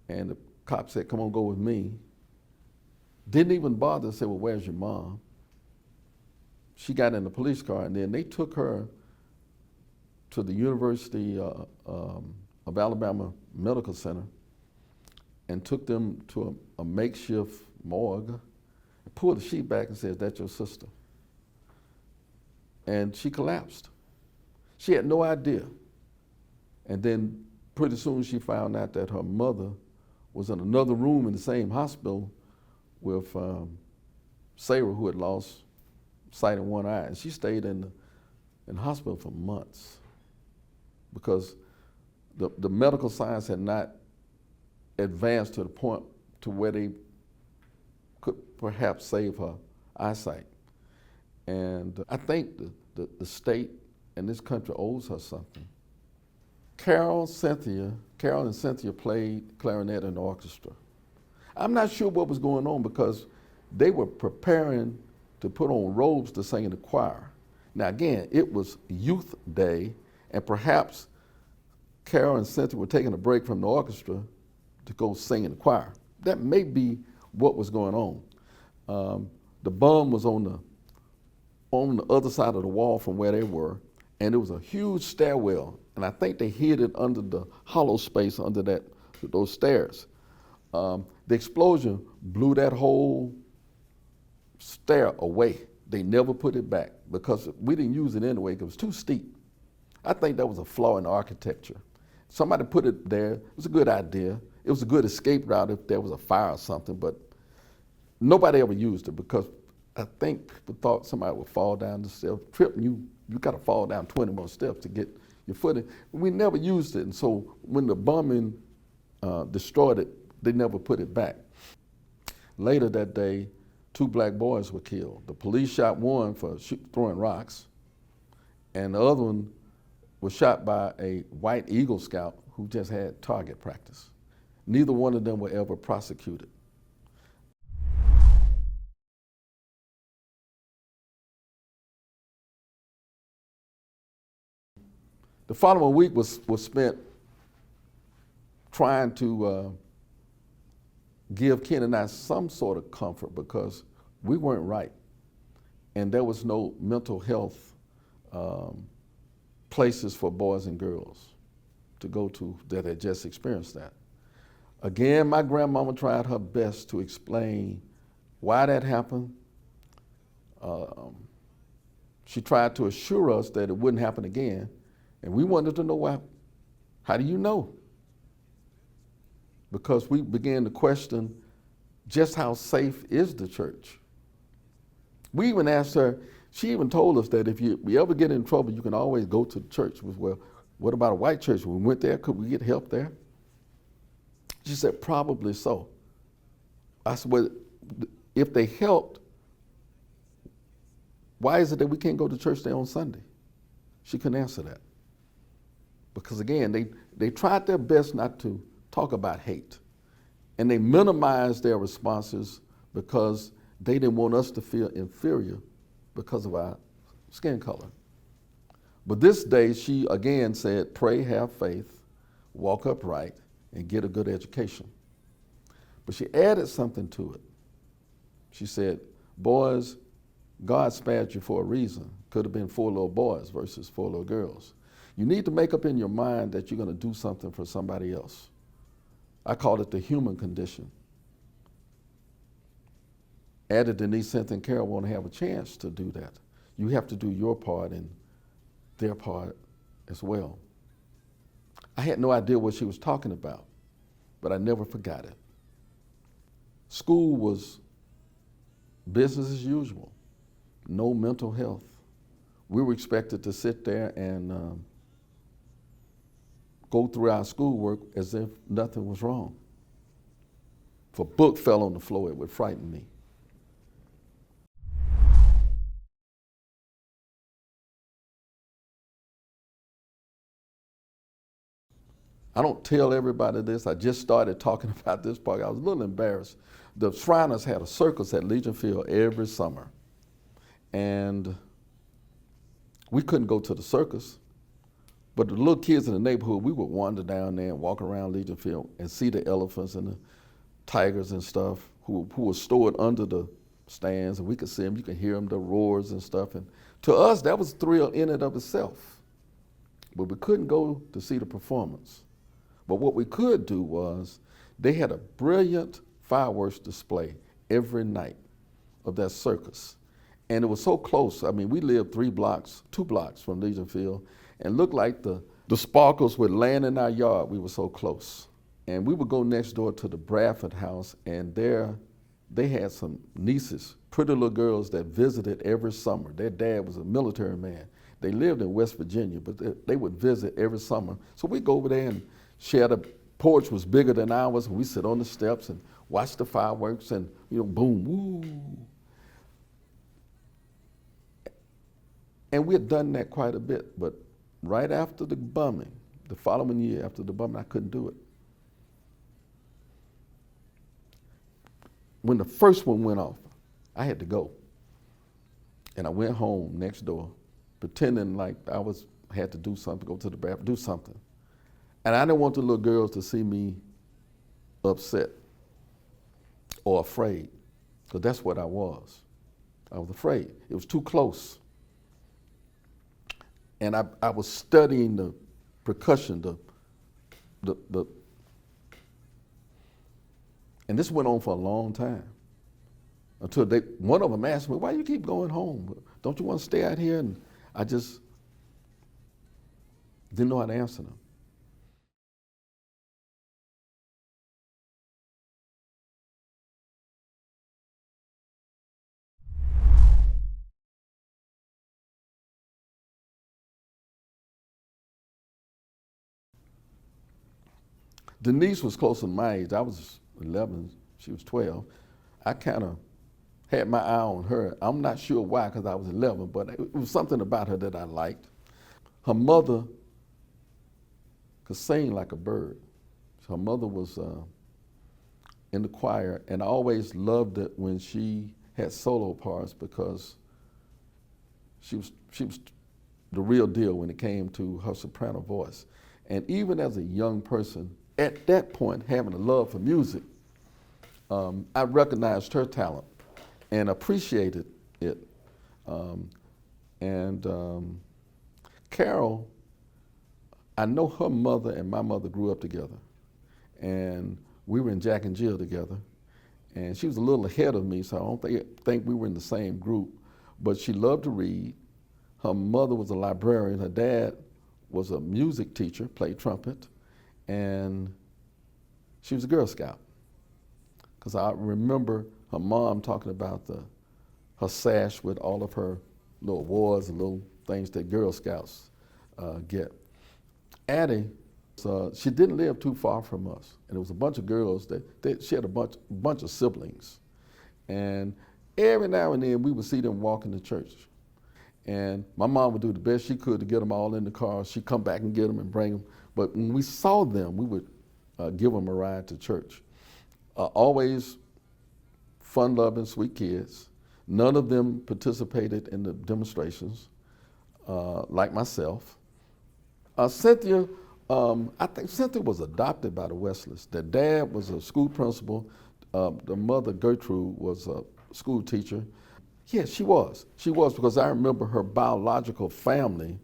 and the cop said, come on, go with me. Didn't even bother to say, well, where's your mom? She got in the police car, and then they took her to the University of Alabama Medical Center and took them to a makeshift morgue, and pulled the sheet back and said, that's your sister. And she collapsed. She had no idea. And then pretty soon she found out that her mother was in another room in the same hospital with Sarah, who had lost sight in one eye. And she stayed in the hospital for months because the medical science had not advanced to the point to where they could perhaps save her eyesight. And I think the state and this country owes her something. Carol and Cynthia played clarinet in the orchestra. I'm not sure what was going on because they were preparing to put on robes to sing in the choir. Now again, it was youth day, and perhaps Carol and Cynthia were taking a break from the orchestra to go sing in the choir. That may be what was going on. The bum was on the other side of the wall from where they were, and it was a huge stairwell, and I think they hid it under the hollow space under those stairs. The explosion blew that whole stair away. They never put it back because we didn't use it anyway because it was too steep. I think that was a flaw in the architecture. Somebody put it there. It was a good idea. It was a good escape route if there was a fire or something, but nobody ever used it because I think people thought somebody would fall down the steps, trip, and you got to fall down 20 more steps to get your footing. We never used it, and so when the bombing destroyed it, they never put it back. Later that day, 2 black boys were killed. The police shot one for throwing rocks, and the other one was shot by a white Eagle Scout who just had target practice. Neither one of them were ever prosecuted. The following week was spent trying to give Ken and I some sort of comfort because we weren't right. And there was no mental health places for boys and girls to go to that had just experienced that. Again, my grandmama tried her best to explain why that happened. She tried to assure us that it wouldn't happen again. And we wanted to know why. How do you know? Because we began to question just how safe is the church. We even asked her, she even told us that if we ever get in trouble, you can always go to the church. Well, what about a white church? When we went there, could we get help there? She said, probably so. I said, well, if they helped, why is it that we can't go to church there on Sunday? She couldn't answer that. Because again, they tried their best not to talk about hate. And they minimized their responses because they didn't want us to feel inferior because of our skin color. But this day, she again said, pray, have faith, walk upright, and get a good education. But she added something to it. She said, boys, God spared you for a reason. Could have been 4 little boys versus 4 little girls. You need to make up in your mind that you're going to do something for somebody else. I call it the human condition. Addie, Denise, Cynthia, and Carol want to have a chance to do that. You have to do your part and their part as well. I had no idea what she was talking about, but I never forgot it. School was business as usual, no mental health. We were expected to sit there and go through our schoolwork as if nothing was wrong. If a book fell on the floor, it would frighten me. I don't tell everybody this. I just started talking about this part. I was a little embarrassed. The Shriners had a circus at Legion Field every summer. And we couldn't go to the circus. But the little kids in the neighborhood, we would wander down there and walk around Legion Field and see the elephants and the tigers and stuff who were stored under the stands, and we could see them. You could hear them, the roars and stuff. And to us, that was a thrill in and of itself. But we couldn't go to see the performance. But what we could do was, they had a brilliant fireworks display every night of that circus. And it was so close. I mean, we lived 2 blocks from Legion Field, and looked like the sparkles would land in our yard. We were so close. And we would go next door to the Bradford house, and there they had some nieces, pretty little girls that visited every summer. Their dad was a military man. They lived in West Virginia, but they would visit every summer. So we'd go over there and share. The porch was bigger than ours, and we sit on the steps and watch the fireworks, and boom, woo. And we had done that quite a bit, but right after the bombing, the following year after the bombing, I couldn't do it. When the first one went off, I had to go. And I went home next door, pretending like I had to do something, go to the bathroom, do something. And I didn't want the little girls to see me upset or afraid, because that's what I was. I was afraid. It was too close. And I was studying the percussion, and this went on for a long time, until one of them asked me, "Why do you keep going home? Don't you want to stay out here?" And I just didn't know how to answer them. Denise was closer to my age. I was 11, she was 12. I kind of had my eye on her. I'm not sure why, because I was 11, but it was something about her that I liked. Her mother could sing like a bird. Her mother was in the choir, and I always loved it when she had solo parts, because she was the real deal when it came to her soprano voice. And even as a young person, at that point, having a love for music, I recognized her talent and appreciated it. Carol, I know her mother and my mother grew up together, and we were in Jack and Jill together. And she was a little ahead of me, so I don't think we were in the same group, but she loved to read. Her mother was a librarian. Her dad was a music teacher, played trumpet. And she was a Girl Scout, because I remember her mom talking about her sash with all of her little awards and little things that Girl Scouts get. Addie, she didn't live too far from us, and there was a bunch of girls she had a bunch of siblings, and every now and then we would see them walking to church. And my mom would do the best she could to get them all in the car. She'd come back and get them and bring them. But when we saw them, we would give them a ride to church. Always fun-loving, sweet kids. None of them participated in the demonstrations, like myself. Cynthia, I think Cynthia was adopted by the Wesleys. Their dad was a school principal. The mother, Gertrude, was a school teacher. Yeah, she was. She was, because I remember her biological family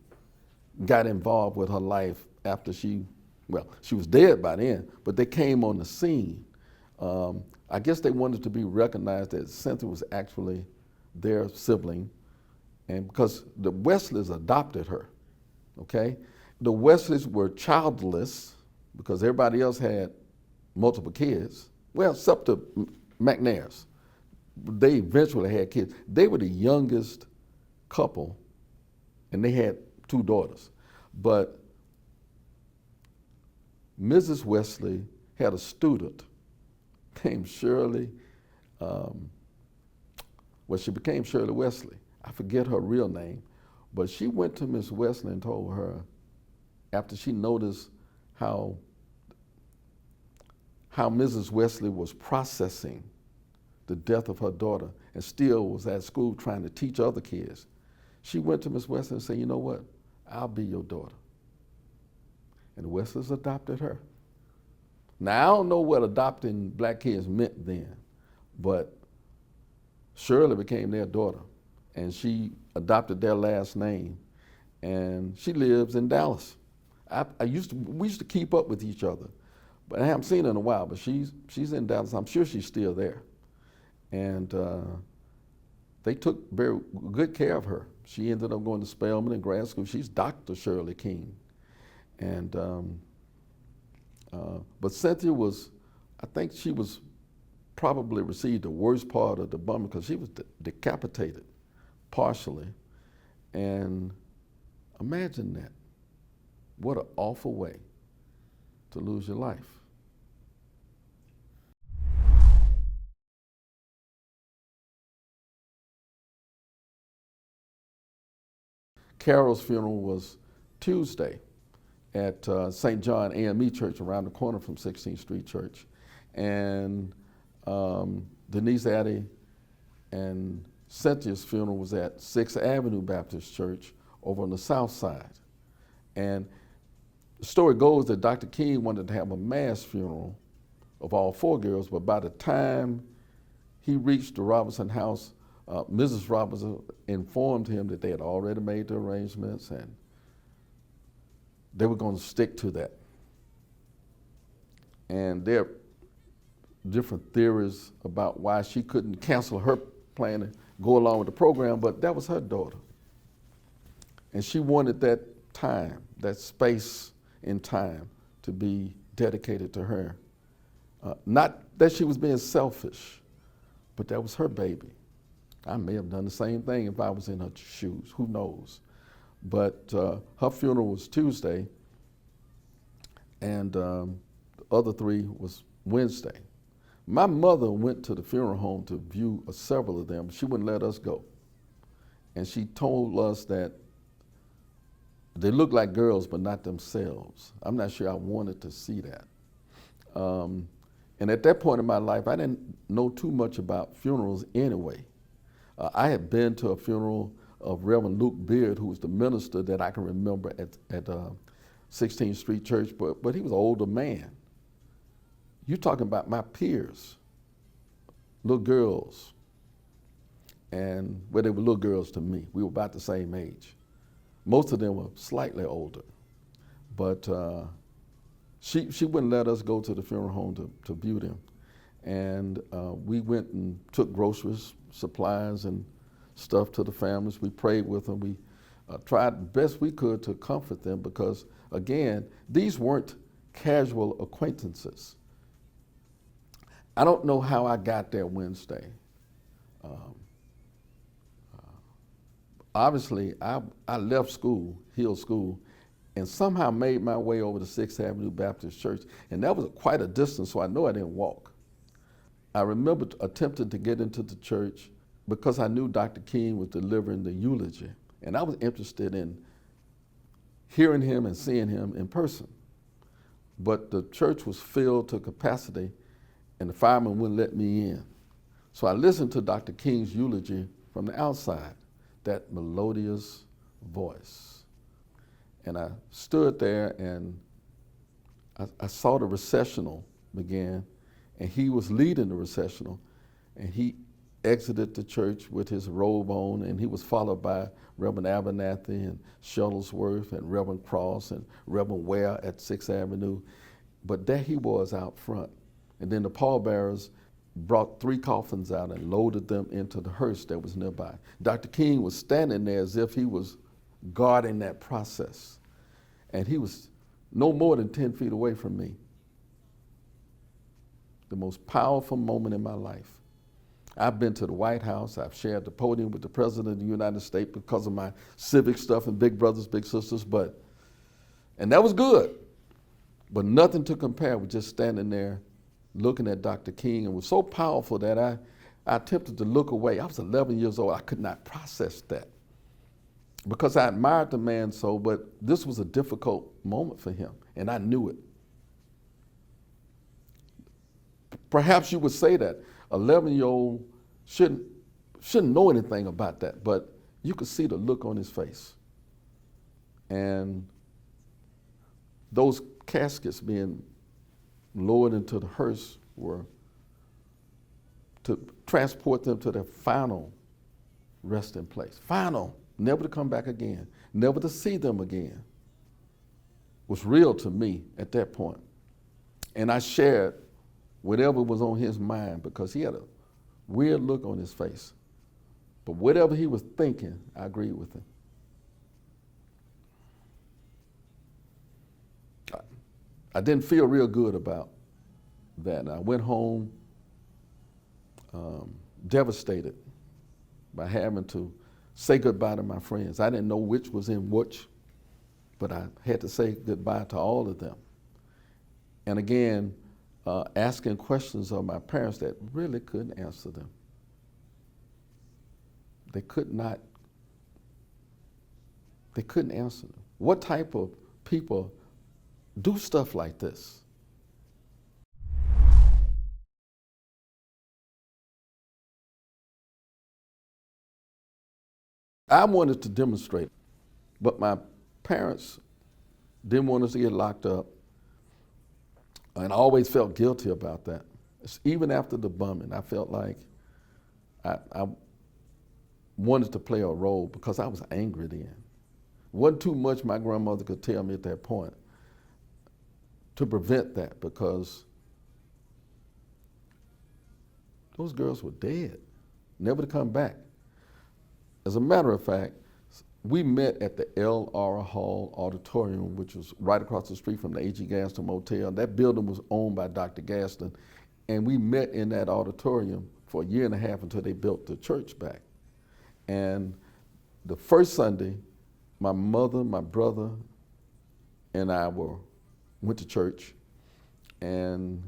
got involved with her life after she was dead by then, but they came on the scene. I guess they wanted to be recognized that Cynthia was actually their sibling, and because the Wesleys adopted her, okay? The Wesleys were childless, because everybody else had multiple kids, well, except the McNairs. They eventually had kids. They were the youngest couple, and they had 2 daughters. But Mrs. Wesley had a student named Shirley. She became Shirley Wesley. I forget her real name, but she went to Miss Wesley and told her, after she noticed how how Mrs. Wesley was processing the death of her daughter and still was at school trying to teach other kids. She went to Miss Wesley and said, you know what, I'll be your daughter. And the Wesleys adopted her. Now, I don't know what adopting black kids meant then, but Shirley became their daughter, and she adopted their last name, and she lives in Dallas. We used to keep up with each other, but I haven't seen her in a while, but she's in Dallas. I'm sure she's still there. And they took very good care of her. She ended up going to Spelman in grad school. She's Dr. Shirley King. And, but Cynthia was, I think she was probably received the worst part of the bummer because she was decapitated partially. And imagine that. What an awful way to lose your life. Carol's funeral was Tuesday at St. John AME Church around the corner from 16th Street Church. And Denise, Addie, and Cynthia's funeral was at 6th Avenue Baptist Church over on the south side. And the story goes that Dr. King wanted to have a mass funeral of all four girls, but by the time he reached the Robertson house, Mrs. Robertson informed him that they had already made the arrangements and they were going to stick to that. And there are different theories about why she couldn't cancel her plan and go along with the program, but that was her daughter. And she wanted that time, that space in time to be dedicated to her. Not that she was being selfish, but that was her baby. I may have done the same thing if I was in her shoes, who knows. But her funeral was Tuesday, and the other three was Wednesday. My mother went to the funeral home to view several of them. She wouldn't let us go. And she told us that they looked like girls, but not themselves. I'm not sure I wanted to see that. And at that point in my life, I didn't know too much about funerals anyway. I had been to a funeral of Reverend Luke Beard, who was the minister that I can remember at 16th Street Church, but he was an older man. You're talking about my peers, little girls, and well, they were little girls to me. We were about the same age. Most of them were slightly older, but she wouldn't let us go to the funeral home to view them. And we went and took groceries, supplies, and stuff to the families. We prayed with them. We tried the best we could to comfort them because, again, these weren't casual acquaintances. I don't know how I got there Wednesday. Obviously, I left school, Hill School, and somehow made my way over to 6th Avenue Baptist Church. And that was quite a distance, so I know I didn't walk. I remember attempting to get into the church because I knew Dr. King was delivering the eulogy. And I was interested in hearing him and seeing him in person. But the church was filled to capacity and the fireman wouldn't let me in. So I listened to Dr. King's eulogy from the outside, that melodious voice. And I stood there and I saw the recessional begin, and he was leading the recessional, and he exited the church with his robe on, and he was followed by Reverend Abernathy and Shuttlesworth and Reverend Cross and Reverend Ware at 6th Avenue. But there he was out front. And then the pallbearers brought 3 coffins out and loaded them into the hearse that was nearby. Dr. King was standing there as if he was guarding that process. And he was no more than 10 feet away from me. The most powerful moment in my life. I've been to the White House. I've shared the podium with the President of the United States because of my civic stuff and big brothers, big sisters, and that was good. But nothing to compare with just standing there looking at Dr. King, and was so powerful that I attempted to look away. I was 11 years old. I could not process that because I admired the man so, but this was a difficult moment for him, and I knew it. Perhaps you would say that 11-year-old shouldn't know anything about that, but you could see the look on his face. And those caskets being lowered into the hearse were to transport them to their final resting place. Final, never to come back again, never to see them again, was real to me at that point. And I shared whatever was on his mind because he had a weird look on his face. But whatever he was thinking, I agreed with him. I didn't feel real good about that. And I went home devastated by having to say goodbye to my friends. I didn't know which was in which, but I had to say goodbye to all of them. And again, asking questions of my parents that really couldn't answer them. They couldn't answer them. What type of people do stuff like this? I wanted to demonstrate, but my parents didn't want us to get locked up, and I always felt guilty about that. Even after the bumming, I felt like I wanted to play a role because I was angry then. Wasn't too much my grandmother could tell me at that point to prevent that, because those girls were dead, never to come back. As a matter of fact, we met at the L.R. Hall Auditorium, which was right across the street from the A.G. Gaston Motel. That building was owned by Dr. Gaston, and we met in that auditorium for a year and a half until they built the church back. And the first Sunday, my mother, my brother, and I went to church, and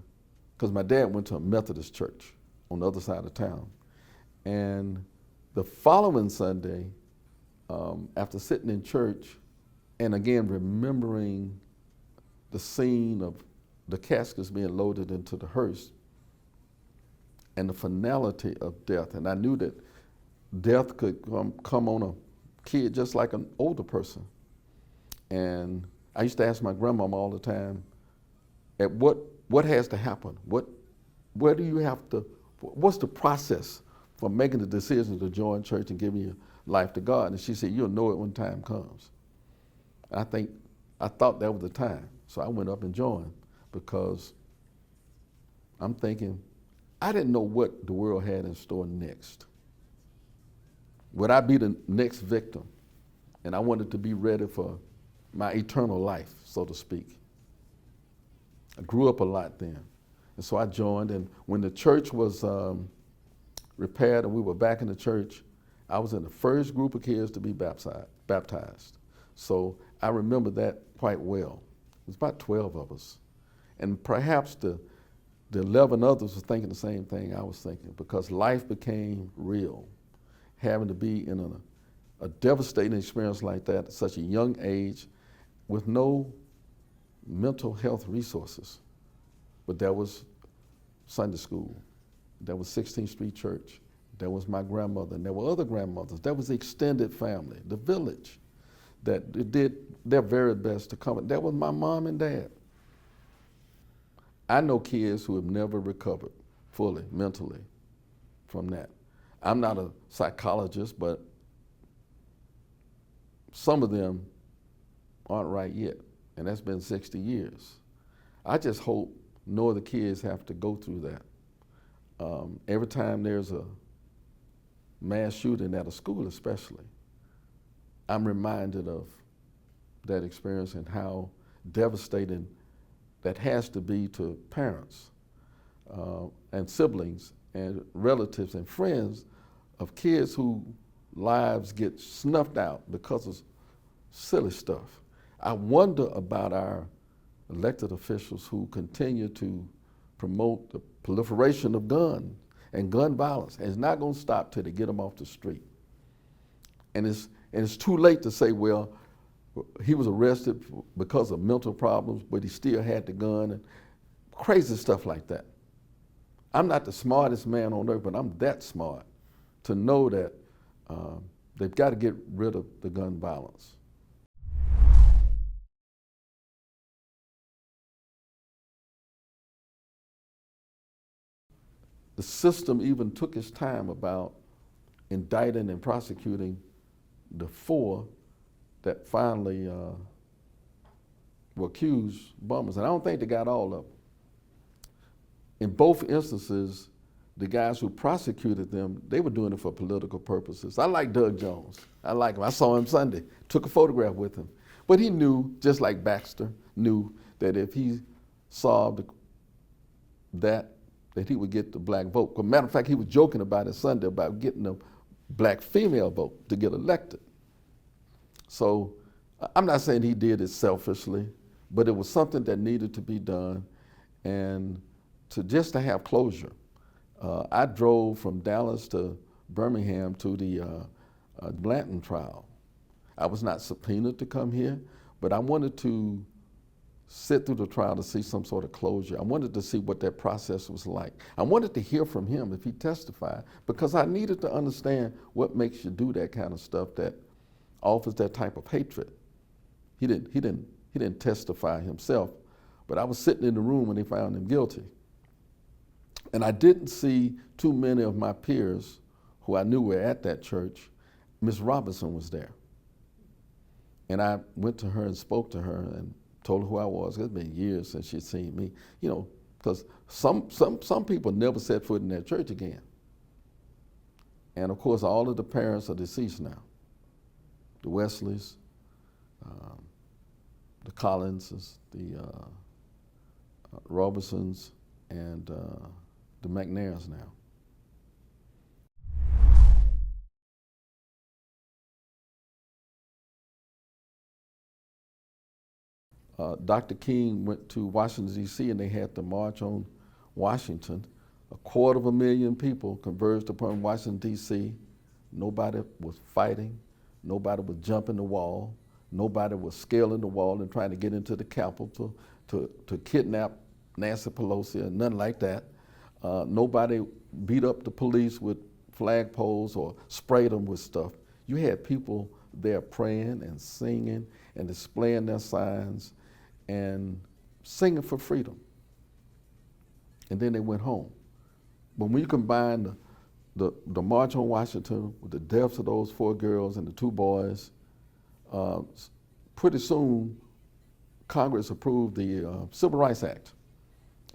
because my dad went to a Methodist church on the other side of town. And the following Sunday, after sitting in church, and again remembering the scene of the caskets being loaded into the hearse and the finality of death, and I knew that death could come on a kid just like an older person. And I used to ask my grandmama all the time, at what has to happen? Where do you have to, what's the process for making the decision to join church and giving your life to God? And she said, you'll know it when time comes. And I thought that was the time. So I went up and joined, because I'm thinking, I didn't know what the world had in store next. Would I be the next victim? And I wanted to be ready for my eternal life, so to speak. I grew up a lot then. And so I joined, and when the church was repaired and we were back in the church, I was in the first group of kids to be baptized. So I remember that quite well. It was about 12 of us. And perhaps the 11 others were thinking the same thing I was thinking, because life became real. Having to be in a devastating experience like that at such a young age with no mental health resources. But there was Sunday school, there was 16th Street Church, there was my grandmother, and there were other grandmothers, there was the extended family, the village, that did their very best to come. There was my mom and dad. I know kids who have never recovered fully, mentally, from that. I'm not a psychologist, but some of them aren't right yet, and that's been 60 years. I just hope no other kids have to go through that. Every time there's a mass shooting at a school especially, I'm reminded of that experience and how devastating that has to be to parents and siblings and relatives and friends of kids whose lives get snuffed out because of silly stuff. I wonder about our elected officials who continue to promote the proliferation of guns and gun violence, and it's not going to stop till they get them off the street. And it's too late to say, well, he was arrested because of mental problems, but he still had the gun, and crazy stuff like that. I'm not the smartest man on earth, but I'm that smart to know that they've got to get rid of the gun violence. The system even took its time about indicting and prosecuting the 4 that finally were accused bombers. And I don't think they got all of them. In both instances, the guys who prosecuted them, they were doing it for political purposes. I like Doug Jones. I like him. I saw him Sunday, took a photograph with him. But he knew, just like Baxter knew, that if he solved that he would get the black vote. As a matter of fact, he was joking about it Sunday about getting a black female vote to get elected. So I'm not saying he did it selfishly, but it was something that needed to be done, and just to have closure. I drove from Dallas to Birmingham to the Blanton trial. I was not subpoenaed to come here, but I wanted to sit through the trial to see some sort of closure. I wanted to see what that process was like. I wanted to hear from him if he testified, because I needed to understand what makes you do that kind of stuff that offers that type of hatred. He didn't testify himself, but I was sitting in the room when they found him guilty. And I didn't see too many of my peers who I knew were at that church. Miss Robertson was there. And I went to her and spoke to her and told her who I was. It's been years since she'd seen me, you know, because some people never set foot in that church again. And of course, all of the parents are deceased now. The Wesleys, the Collinses, the Robertsons, and the McNairs now. Dr. King went to Washington, D.C., and they had the March on Washington. 250,000 people converged upon Washington, D.C. Nobody was fighting. Nobody was jumping the wall. Nobody was scaling the wall and trying to get into the Capitol to kidnap Nancy Pelosi or nothing like that. Nobody beat up the police with flagpoles or sprayed them with stuff. You had people there praying and singing and displaying their signs and singing for freedom. And then they went home. But when you combine the March on Washington with the deaths of those 4 girls and the 2 boys, pretty soon Congress approved the Civil Rights Act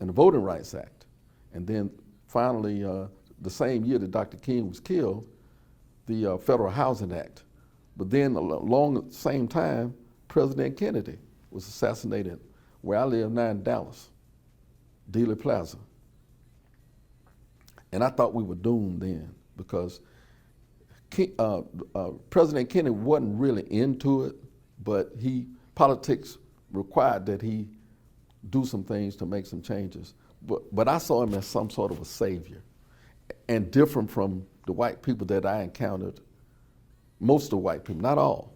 and the Voting Rights Act. And then finally, the same year that Dr. King was killed, the Federal Housing Act. But then along the same time, President Kennedy was assassinated where I live now in Dallas, Dealey Plaza. And I thought we were doomed then, because President Kennedy wasn't really into it, but politics required that he do some things to make some changes. But I saw him as some sort of a savior, and different from the white people that I encountered, most of the white people, not all,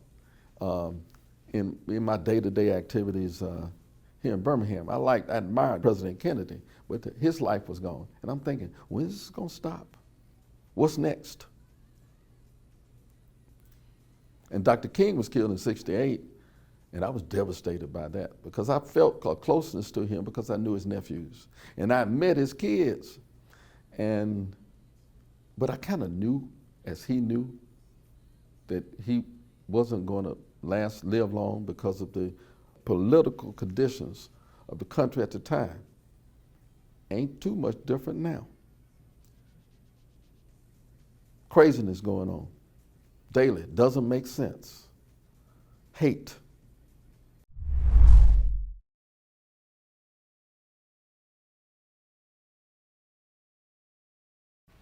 in my day-to-day activities here in Birmingham. I admired President Kennedy, but his life was gone. And I'm thinking, when is this gonna stop? What's next? And Dr. King was killed in '68, and I was devastated by that, because I felt a closeness to him because I knew his nephews. And I met his kids. But I kind of knew, as he knew, that he wasn't going to live long because of the political conditions of the country at the time. Ain't too much different now. Craziness going on daily, doesn't make sense. Hate.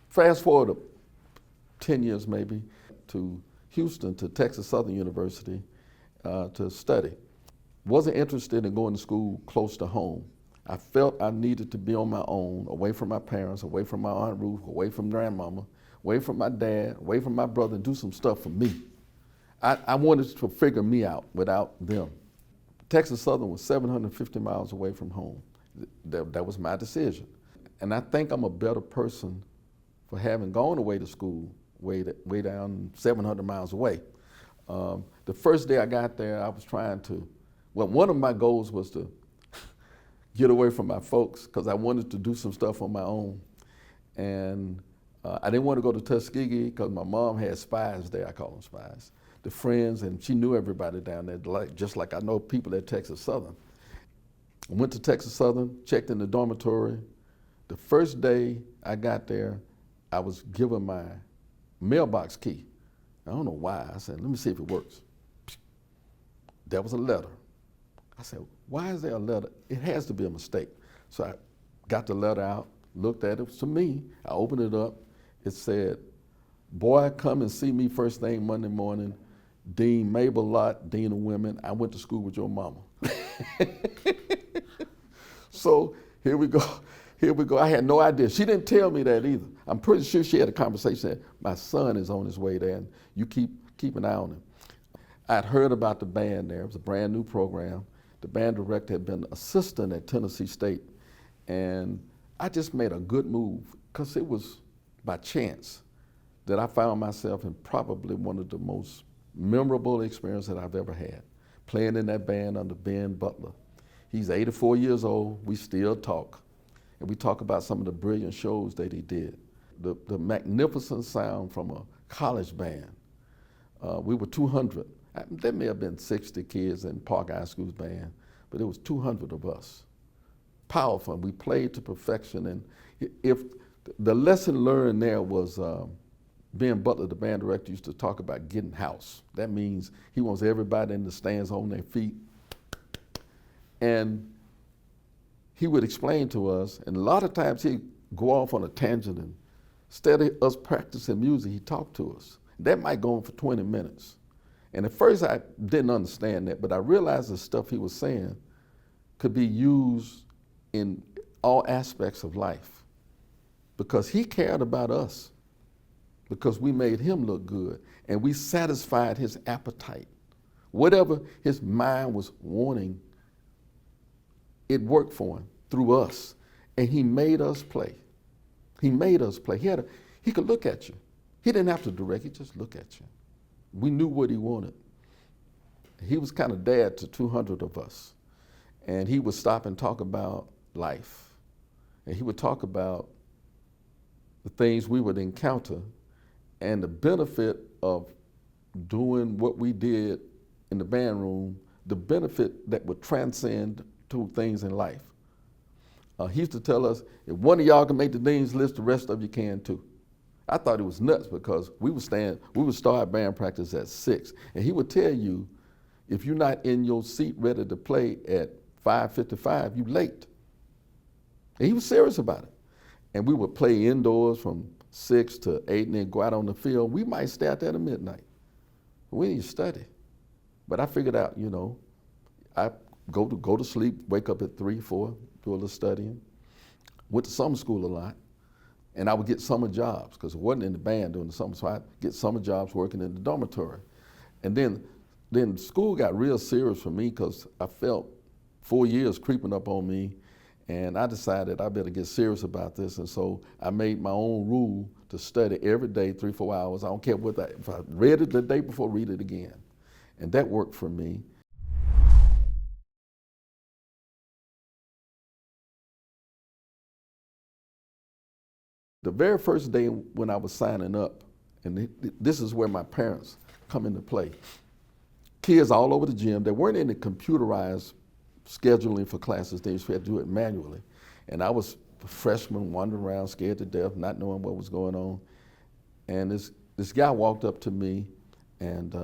Fast forward 10 years maybe to Houston, to Texas Southern University to study. Wasn't interested in going to school close to home. I felt I needed to be on my own, away from my parents, away from my Aunt Ruth, away from grandmama, away from my dad, away from my brother, and do some stuff for me. I wanted to figure me out without them. Texas Southern was 750 miles away from home. That was my decision. And I think I'm a better person for having gone away to school, way down 700 miles away. The first day I got there, I was trying to, well, one of my goals was to get away from my folks because I wanted to do some stuff on my own. And I didn't want to go to Tuskegee because my mom had spies there, I call them spies, the friends, and she knew everybody down there, just like I know people at Texas Southern. I went to Texas Southern, checked in the dormitory. The first day I got there, I was given my mailbox key. I don't know why. I said, let me see if it works. There was a letter. I said, why is there a letter? It has to be a mistake. So I got the letter out, looked at it. It was to me. I opened it up. It said, boy, come and see me first thing Monday morning. Dean Mabel Lott, Dean of Women. I went to school with your mama. So here we go. Here we go. I had no idea. She didn't tell me that either. I'm pretty sure she had a conversation that my son is on his way there and you keep an eye on him. I'd heard about the band there. It was a brand new program. The band director had been assistant at Tennessee State. And I just made a good move because it was by chance that I found myself in probably one of the most memorable experiences that I've ever had, playing in that band under Ben Butler. He's 84 years old. We still talk. And we talk about some of the brilliant shows that he did. The magnificent sound from a college band. We were 200. There may have been 60 kids in Park High School's band, but it was 200 of us. Powerful, and we played to perfection. And if the lesson learned there was Ben Butler, the band director, used to talk about getting house. That means he wants everybody in the stands on their feet. And he would explain to us, and a lot of times he'd go off on a tangent, and instead of us practicing music, he talked to us. That might go on for 20 minutes. And at first I didn't understand that, but I realized the stuff he was saying could be used in all aspects of life because he cared about us, because we made him look good and we satisfied his appetite. Whatever his mind was wanting, it worked for him through us, and he made us play. He made us play. He could look at you. He didn't have to direct, he just look at you. We knew what he wanted. He was kind of dad to 200 of us, and he would stop and talk about life, and he would talk about the things we would encounter and the benefit of doing what we did in the band room, the benefit that would transcend to things in life. He used to tell us, if one of y'all can make the dean's list, the rest of you can too. I thought it was nuts because we would start band practice at 6, and he would tell you, if you're not in your seat ready to play at 5:55, you late. And he was serious about it. And we would play indoors from 6 to 8 and then go out on the field. We might stay out there to midnight. We didn't study. But I figured out, I go to sleep, wake up at 3, 4, do a little studying. Went to summer school a lot. And I would get summer jobs because it wasn't in the band during the summer, so I'd get summer jobs working in the dormitory. And then school got real serious for me because I felt 4 years creeping up on me, and I decided I better get serious about this. And so I made my own rule to study every day, 3, 4 hours. I don't care if I read it the day before, read it again. And that worked for me. The very first day when I was signing up, and this is where my parents come into play. Kids all over the gym, there weren't any computerized scheduling for classes. They just had to do it manually. And I was a freshman wandering around scared to death, not knowing what was going on. And this guy walked up to me, and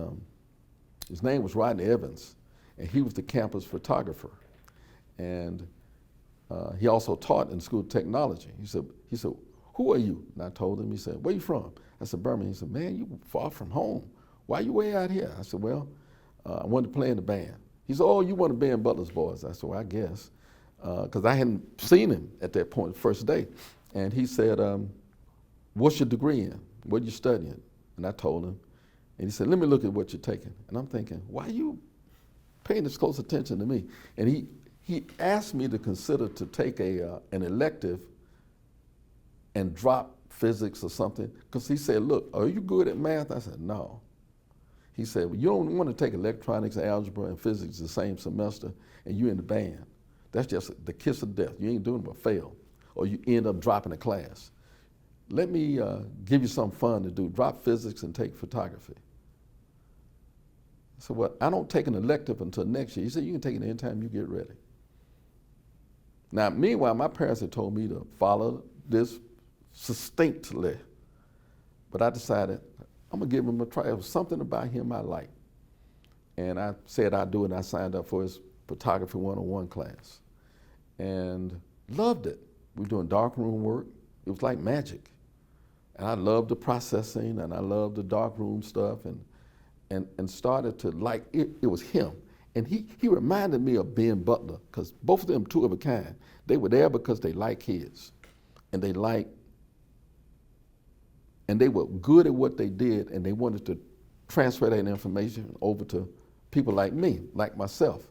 his name was Rodney Evans, and he was the campus photographer. And he also taught in the School of Technology. He said, who are you? And I told him. He said, where you from? I said, Birmingham. He said, man, you far from home. Why you way out here? I said, well, I wanted to play in the band. He said, oh, you want to be in Butler's Boys? I said, well, I guess. Because I hadn't seen him at that point, the first day. And he said, what's your degree in? What are you studying? And I told him. And he said, let me look at what you're taking. And I'm thinking, why are you paying this close attention to me? And he asked me to consider to take an elective and drop physics or something, because he said, look, are you good at math? I said, no. He said, well, you don't want to take electronics, algebra, and physics the same semester, and you're in the band. That's just the kiss of death. You ain't doing but fail, or you end up dropping a class. Let me give you something fun to do. Drop physics and take photography. I said, well, I don't take an elective until next year. He said, you can take it anytime you get ready. Now, meanwhile, my parents had told me to follow this succinctly, but I decided I'm gonna give him a try. It was something about him I liked. And I said I'd do it, and I signed up for his photography 101 class. And loved it. We were doing darkroom work. It was like magic. And I loved the processing, and I loved the darkroom stuff, and started to like it. It was him. And he reminded me of Ben Butler, because both of them two of a kind. They were there because they liked kids, and they were good at what they did, and they wanted to transfer that information over to people like me, like myself.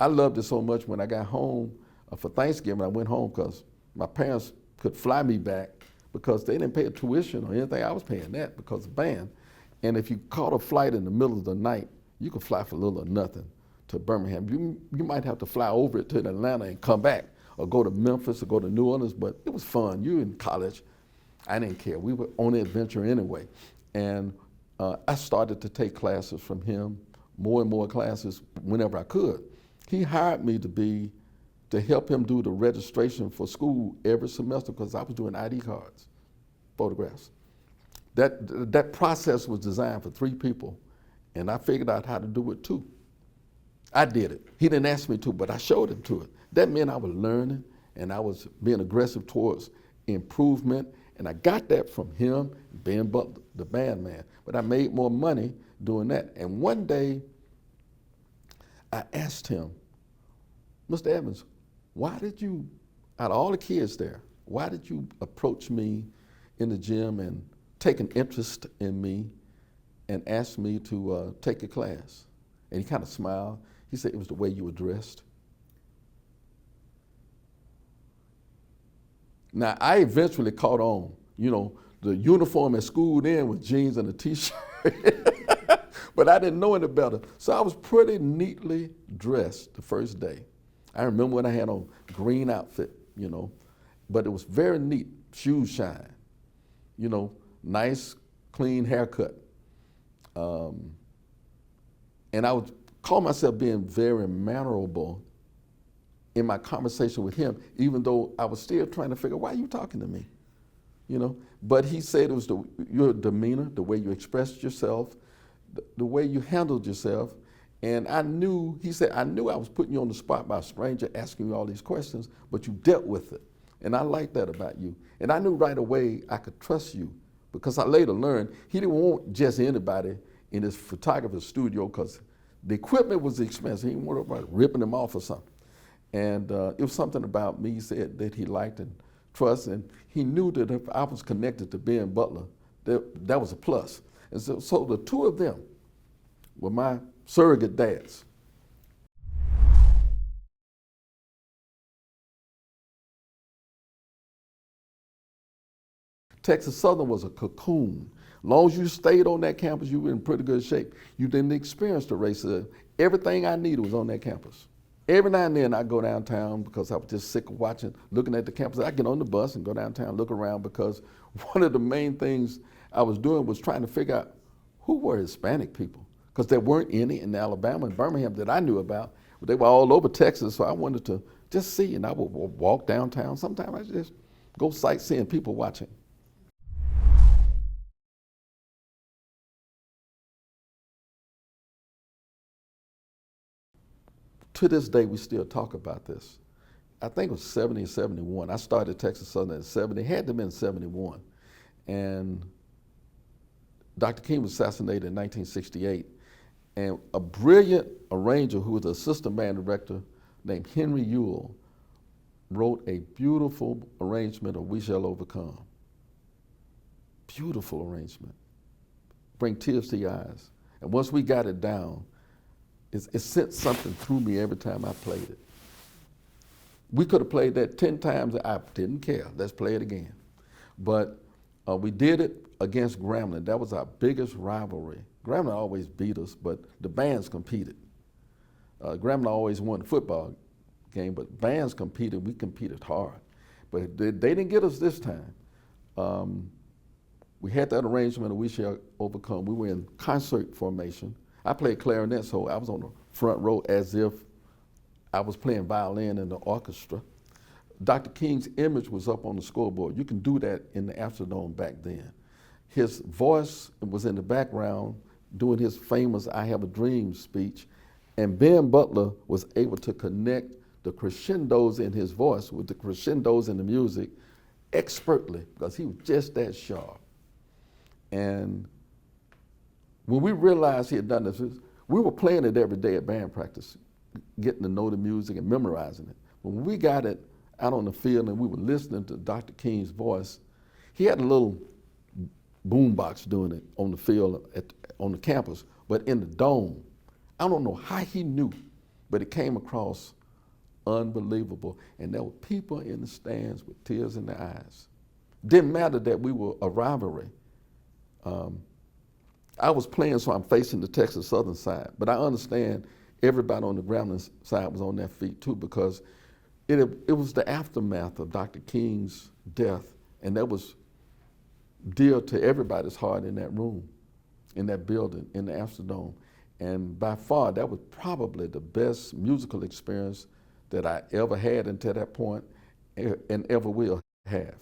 I loved it so much when I got home for Thanksgiving. I went home because my parents could fly me back because they didn't pay a tuition or anything. I was paying that because of band. And if you caught a flight in the middle of the night, you could fly for little or nothing to Birmingham. You might have to fly over it to Atlanta and come back, or go to Memphis or go to New Orleans, but it was fun. You were in college. I didn't care. We were on the adventure anyway. And I started to take classes from him, more and more classes whenever I could. He hired me to help him do the registration for school every semester, because I was doing ID cards, photographs. That process was designed for 3 people, and I figured out how to do it too. I did it. He didn't ask me to, but I showed him to it. That meant I was learning, and I was being aggressive towards improvement, and I got that from him, Ben Butler, the band man. But I made more money doing that. And one day, I asked him, Mr. Evans, why did you, out of all the kids there, why did you approach me in the gym and take an interest in me and ask me to take a class? And he kind of smiled. He said, it was the way you were dressed. Now, I eventually caught on. You know, the uniform at school then was jeans and a t-shirt. But I didn't know any better. So I was pretty neatly dressed the first day. I remember when I had on green outfit, you know, but it was very neat, shoes shine, you know, nice, clean haircut. And I would call myself being very mannerable in my conversation with him, even though I was still trying to figure, why are you talking to me? You know, but he said it was your demeanor, the way you expressed yourself, the way you handled yourself. And I knew, he said, I knew I was putting you on the spot by a stranger asking you all these questions, but you dealt with it. And I liked that about you. And I knew right away I could trust you, because I later learned he didn't want just anybody in his photographer's studio, because the equipment was expensive. He didn't want everybody ripping them off or something. And it was something about me, he said, that he liked and trust, and he knew that if I was connected to Ben Butler, that was a plus. And so the two of them were my surrogate dads. Texas Southern was a cocoon. As long as you stayed on that campus, you were in pretty good shape. You didn't experience the racism. Everything I needed was on that campus. Every now and then I'd go downtown because I was just sick of looking at the campus. I'd get on the bus and go downtown, look around, because one of the main things I was doing was trying to figure out who were Hispanic people, because there weren't any in Alabama and Birmingham that I knew about. They were all over Texas, so I wanted to just see, and I would walk downtown. Sometimes I just go sightseeing, people watching. To this day, we still talk about this. I think it was 70 or 71. I started Texas Southern at 70, had to have been 71. And Dr. King was assassinated in 1968. And a brilliant arranger who was the assistant band director named Henry Ewell wrote a beautiful arrangement of We Shall Overcome. Beautiful arrangement. Bring tears to your eyes. And once we got it down, it sent something through me every time I played it. We could have played that 10 times, I didn't care. Let's play it again. But we did it against Grambling. That was our biggest rivalry. Grambling always beat us, but the bands competed. Grambling always won the football game, but bands competed. We competed hard. But they didn't get us this time. We had that arrangement of We Shall Overcome. We were in concert formation. I played clarinet, so I was on the front row as if I was playing violin in the orchestra. Dr. King's image was up on the scoreboard. You can do that in the Astrodome back then. His voice was in the background doing his famous I Have a Dream speech, and Ben Butler was able to connect the crescendos in his voice with the crescendos in the music expertly, because he was just that sharp. And when we realized he had done this, we were playing it every day at band practice, getting to know the music and memorizing it. But when we got it out on the field and we were listening to Dr. King's voice, he had a little boombox doing it on the field, on the campus, but in the dome. I don't know how he knew, but it came across unbelievable. And there were people in the stands with tears in their eyes. Didn't matter that we were a rivalry. I was playing, so I'm facing the Texas Southern side, but I understand everybody on the Grambling side was on their feet too, because it was the aftermath of Dr. King's death, and that was dear to everybody's heart in that room, in that building, in the Astrodome. And by far, that was probably the best musical experience that I ever had until that point and ever will have.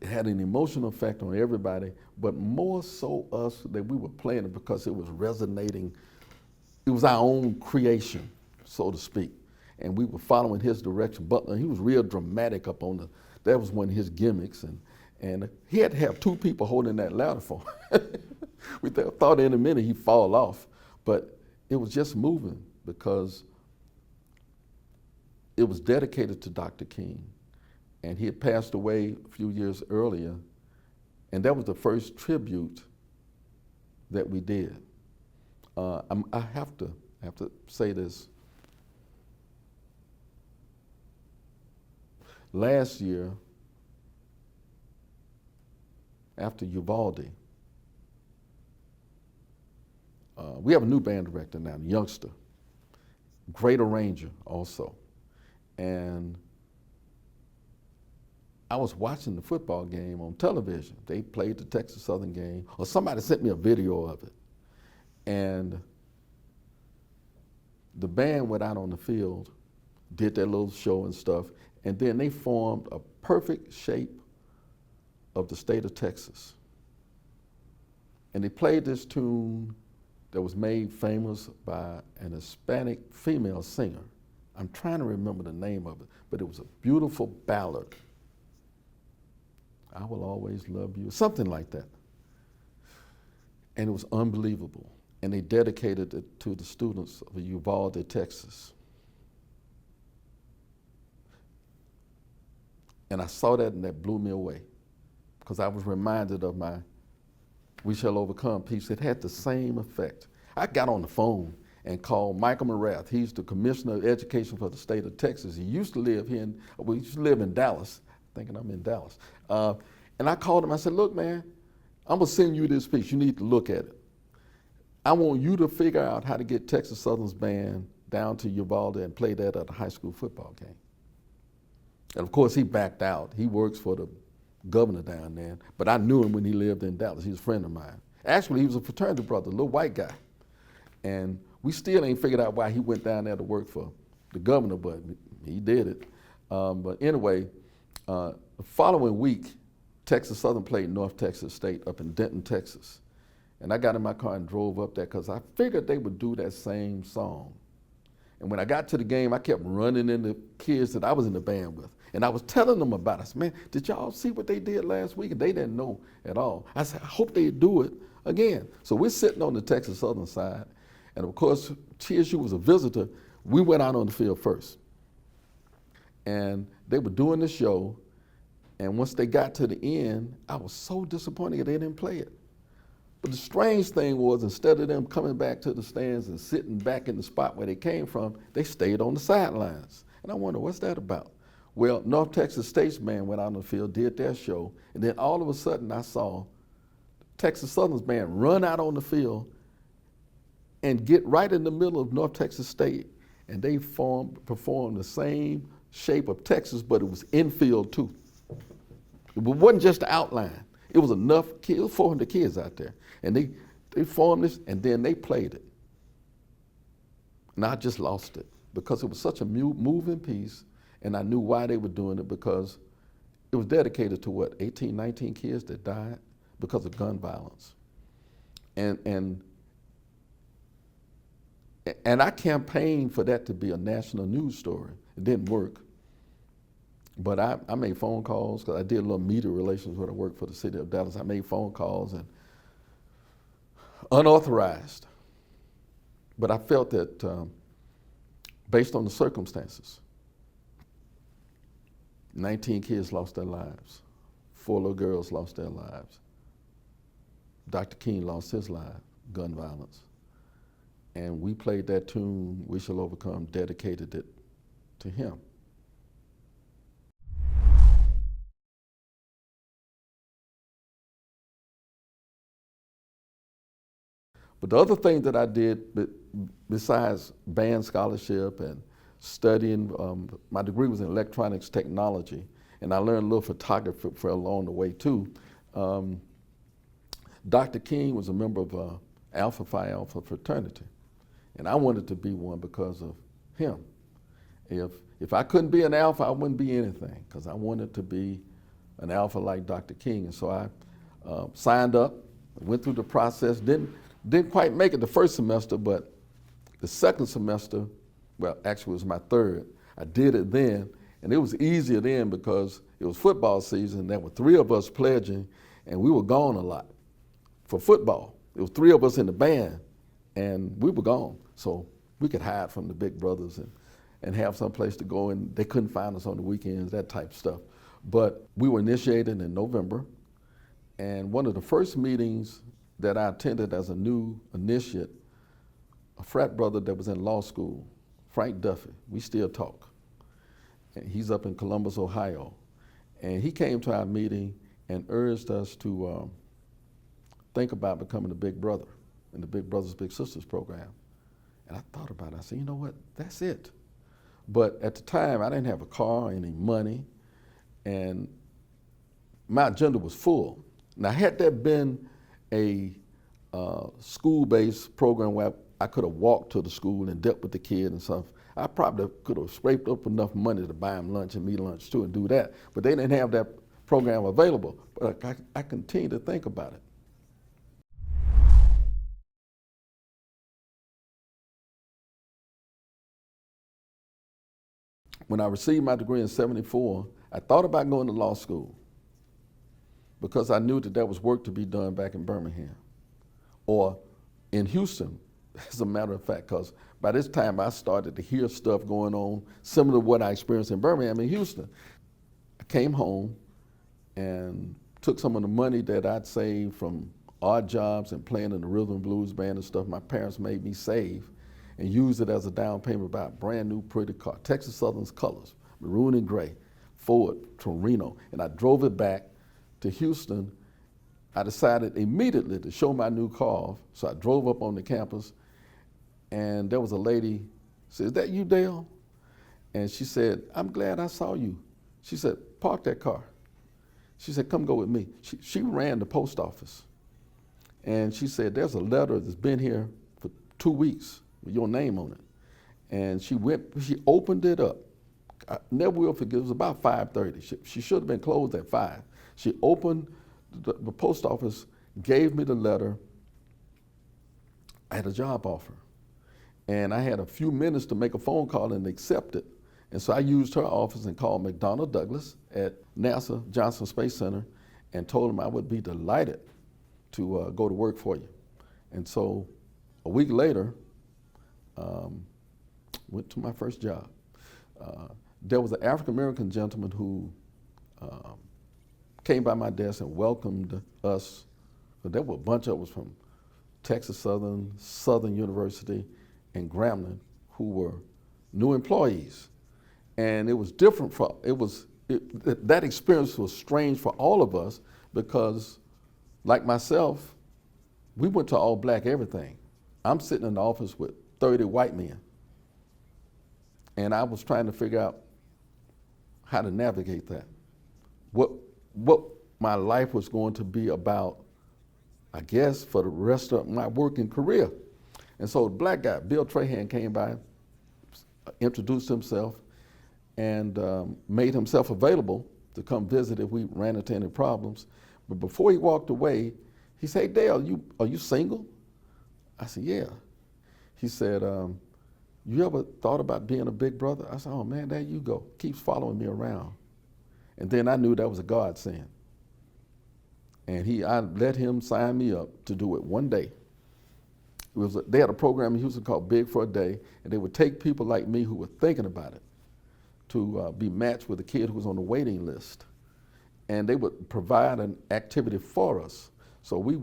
It had an emotional effect on everybody, but more so us that we were playing it because it was resonating. It was our own creation, so to speak. And we were following his direction. Butler, he was real dramatic up on that was one of his gimmicks. And he had to have two people holding that ladder for him. We thought in a minute he'd fall off, but it was just moving because it was dedicated to Dr. King. And he had passed away a few years earlier, and that was the first tribute that we did. I have to say this. Last year, after Uvalde, we have a new band director now, a youngster, great arranger also. And I was watching the football game on television. They played the Texas Southern game, or somebody sent me a video of it. And the band went out on the field, did their little show and stuff, and then they formed a perfect shape of the state of Texas. And they played this tune that was made famous by an Hispanic female singer. I'm trying to remember the name of it, but it was a beautiful ballad. I will always love you, something like that. And it was unbelievable. And they dedicated it to the students of Uvalde, Texas. And I saw that and that blew me away, because I was reminded of my We Shall Overcome piece. It had the same effect. I got on the phone and called Michael Morath. He's the Commissioner of Education for the state of Texas. He used to live here we used to live in Dallas, thinking I'm in Dallas. And I called him, I said, look, man, I'm gonna send you this piece, you need to look at it. I want you to figure out how to get Texas Southern's band down to Uvalde and play that at a high school football game. And of course he backed out. He works for the governor down there, but I knew him when he lived in Dallas. He was a friend of mine. Actually, he was a fraternity brother, a little white guy. And we still ain't figured out why he went down there to work for the governor, but he did it. But anyway, the following week, Texas Southern played North Texas State up in Denton, Texas. And I got in my car and drove up there because I figured they would do that same song. And when I got to the game, I kept running into kids that I was in the band with. And I was telling them about it. I said, man, did y'all see what they did last week? And they didn't know at all. I said, I hope they do it again. So we're sitting on the Texas Southern side. And of course, TSU was a visitor. We went out on the field first. And they were doing the show. And once they got to the end, I was so disappointed that they didn't play it. But the strange thing was, instead of them coming back to the stands and sitting back in the spot where they came from, they stayed on the sidelines. And I wonder, what's that about? Well, North Texas States Band went out on the field, did their show, and then all of a sudden I saw Texas Southern's band run out on the field and get right in the middle of North Texas State, and they performed the same shape of Texas, but it was infield too. It wasn't just the outline. It was enough kids, 400 kids out there, and they formed this, and then they played it. And I just lost it because it was such a moving piece, and I knew why they were doing it, because it was dedicated to what, 18, 19 kids that died because of gun violence. And I campaigned for that to be a national news story. It didn't work. But I made phone calls, because I did a little media relations when I worked for the city of Dallas. I made phone calls, and unauthorized. But I felt that based on the circumstances, 19 kids lost their lives. 4 little girls lost their lives. Dr. King lost his life, gun violence. And we played that tune, We Shall Overcome, dedicated it to him. But the other thing that I did, besides band scholarship and studying, my degree was in electronics technology, and I learned a little photography for along the way too. Dr. King was a member of Alpha Phi Alpha fraternity, and I wanted to be one because of him. If I couldn't be an Alpha, I wouldn't be anything, because I wanted to be an Alpha like Dr. King. And so I signed up, went through the process, didn't quite make it the first semester, but the second semester, well, actually it was my third, I did it then, and it was easier then because it was football season. There were 3 of us pledging, and we were gone a lot for football. There was 3 of us in the band, and we were gone. So we could hide from the big brothers and have some place to go, and they couldn't find us on the weekends, that type of stuff. But we were initiated in November, and one of the first meetings that I attended as a new initiate, a frat brother that was in law school, Frank Duffy, we still talk. And he's up in Columbus, Ohio. And he came to our meeting and urged us to think about becoming a big brother in the Big Brothers Big Sisters program. And I thought about it, I said, you know what, that's it. But at the time, I didn't have a car, any money, and my agenda was full. Now, had there been a school-based program where I could have walked to the school and dealt with the kid and stuff, I probably could have scraped up enough money to buy him lunch and me lunch too and do that. But they didn't have that program available. But I continued to think about it. When I received my degree in '74, I thought about going to law school because I knew that there was work to be done back in Birmingham or in Houston, as a matter of fact, because by this time I started to hear stuff going on similar to what I experienced in Birmingham and Houston. I came home and took some of the money that I'd saved from odd jobs and playing in the rhythm and blues band and stuff my parents made me save, and used it as a down payment to buy a brand new pretty car, Texas Southern's colors, maroon and gray, Ford Torino. And I drove it back to Houston. I decided immediately to show my new car off, so I drove up on the campus, and there was a lady, said, "Is that you, Dale?" And she said, "I'm glad I saw you." She said, "Park that car." She said, "Come go with me." She ran the post office, and she said, "There's a letter that's been here for 2 weeks with your name on it." And she opened it up. I never will forget, it was about 5:30. She should have been closed at 5. She opened the post office, gave me the letter. I had a job offer. And I had a few minutes to make a phone call and accept it. And so I used her office and called McDonnell Douglas at NASA Johnson Space Center and told him I would be delighted to go to work for you. And so a week later, went to my first job. There was an African-American gentleman who came by my desk and welcomed us. But there were a bunch of us from Texas Southern, Southern University, and Grambling who were new employees. And it was different that experience was strange for all of us because, like myself, we went to all black everything. I'm sitting in the office with 30 white men. And I was trying to figure out how to navigate that. What my life was going to be about, I guess, for the rest of my working career. And so the black guy, Bill Trahan, came by, introduced himself, and made himself available to come visit if we ran into any problems. But before he walked away, he said, "Hey, Dale, are you single?" I said, "Yeah." He said, "You ever thought about being a big brother?" I said, "Oh man, there you go. Keeps following me around." And then I knew that was a godsend. And I let him sign me up to do it one day. They had a program in Houston called Big for a Day, and they would take people like me who were thinking about it to be matched with a kid who was on the waiting list. And they would provide an activity for us. So we